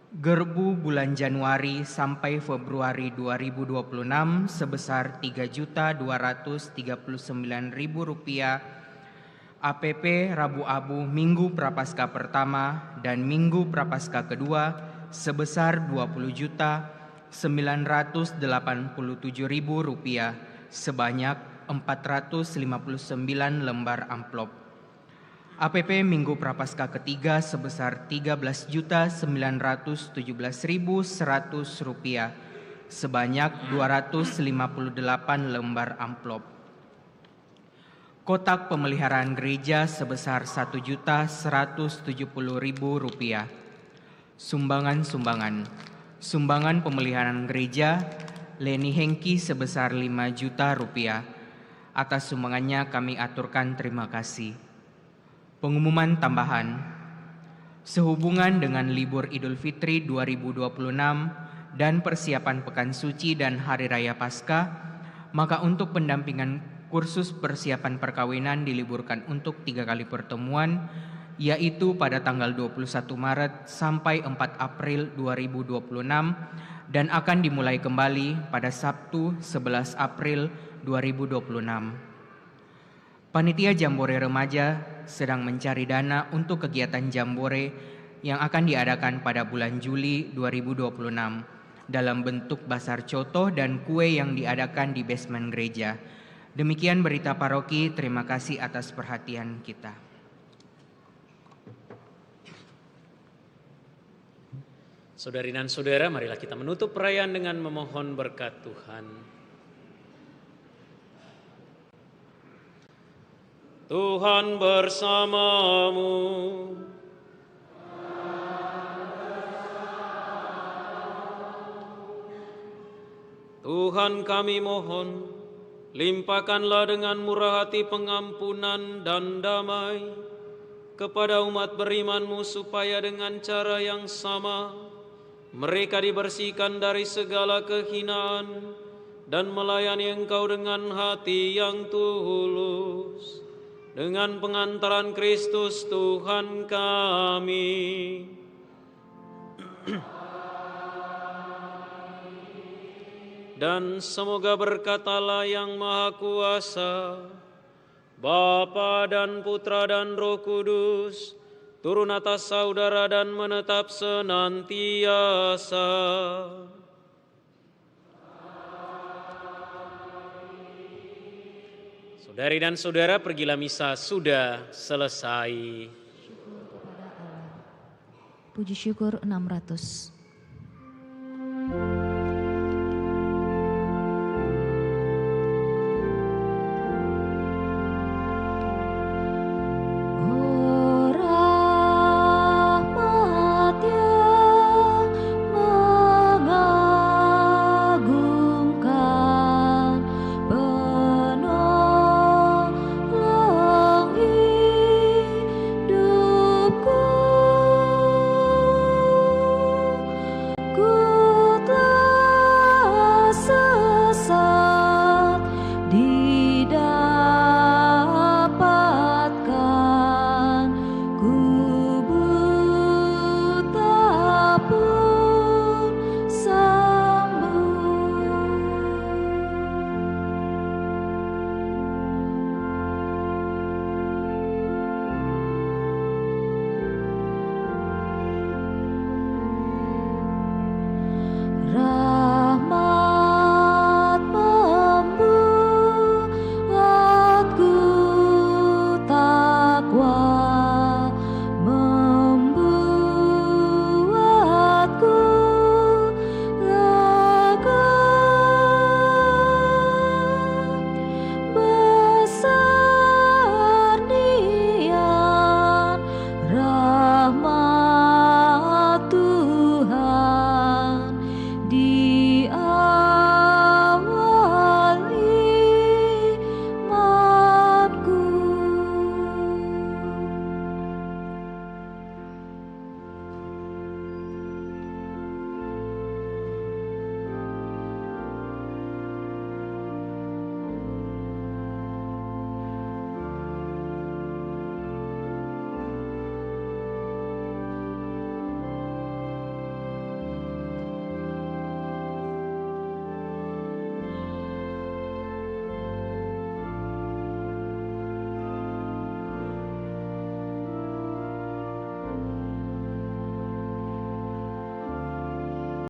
Gerbu bulan Januari sampai Februari 2026 sebesar Rp3.239.000. APP Rabu Abu Minggu Prapaskah pertama dan Minggu Prapaskah kedua sebesar Rp20.987.000 sebanyak 459 lembar amplop. APP Minggu Prapaskah ketiga sebesar Rp13.917.100 sebanyak 258 lembar amplop. Kotak pemeliharaan gereja sebesar Rp1.170.000. Sumbangan. Sumbangan pemeliharaan gereja Leni Hengki sebesar Rp5 juta. Atas sumbangannya kami aturkan terima kasih. Pengumuman tambahan. Sehubungan dengan libur Idul Fitri 2026 dan persiapan Pekan Suci dan Hari Raya Paskah, maka untuk pendampingan kursus persiapan perkawinan diliburkan untuk 3 kali pertemuan, yaitu pada tanggal 21 Maret sampai 4 April 2026 dan akan dimulai kembali pada Sabtu 11 April 2026. Panitia Jambore Remaja sedang mencari dana untuk kegiatan Jambore yang akan diadakan pada bulan Juli 2026 dalam bentuk basar coto dan kue yang diadakan di basement gereja. Demikian berita paroki, terima kasih atas perhatian kita. Saudari dan saudara, marilah kita menutup perayaan dengan memohon berkat Tuhan. Tuhan bersamamu. Tuhan kami mohon, limpahkanlah dengan murah hati pengampunan dan damai kepada umat beriman-Mu supaya dengan cara yang sama mereka dibersihkan dari segala kehinaan dan melayani Engkau dengan hati yang tulus. Dengan pengantaran Kristus Tuhan kami. Dan semoga berkat Allah yang Maha Kuasa, Bapa dan Putra dan Roh Kudus, turun atas saudara dan menetap senantiasa. Saudari dan saudara, pergilah misa sudah selesai. Puji syukur 600.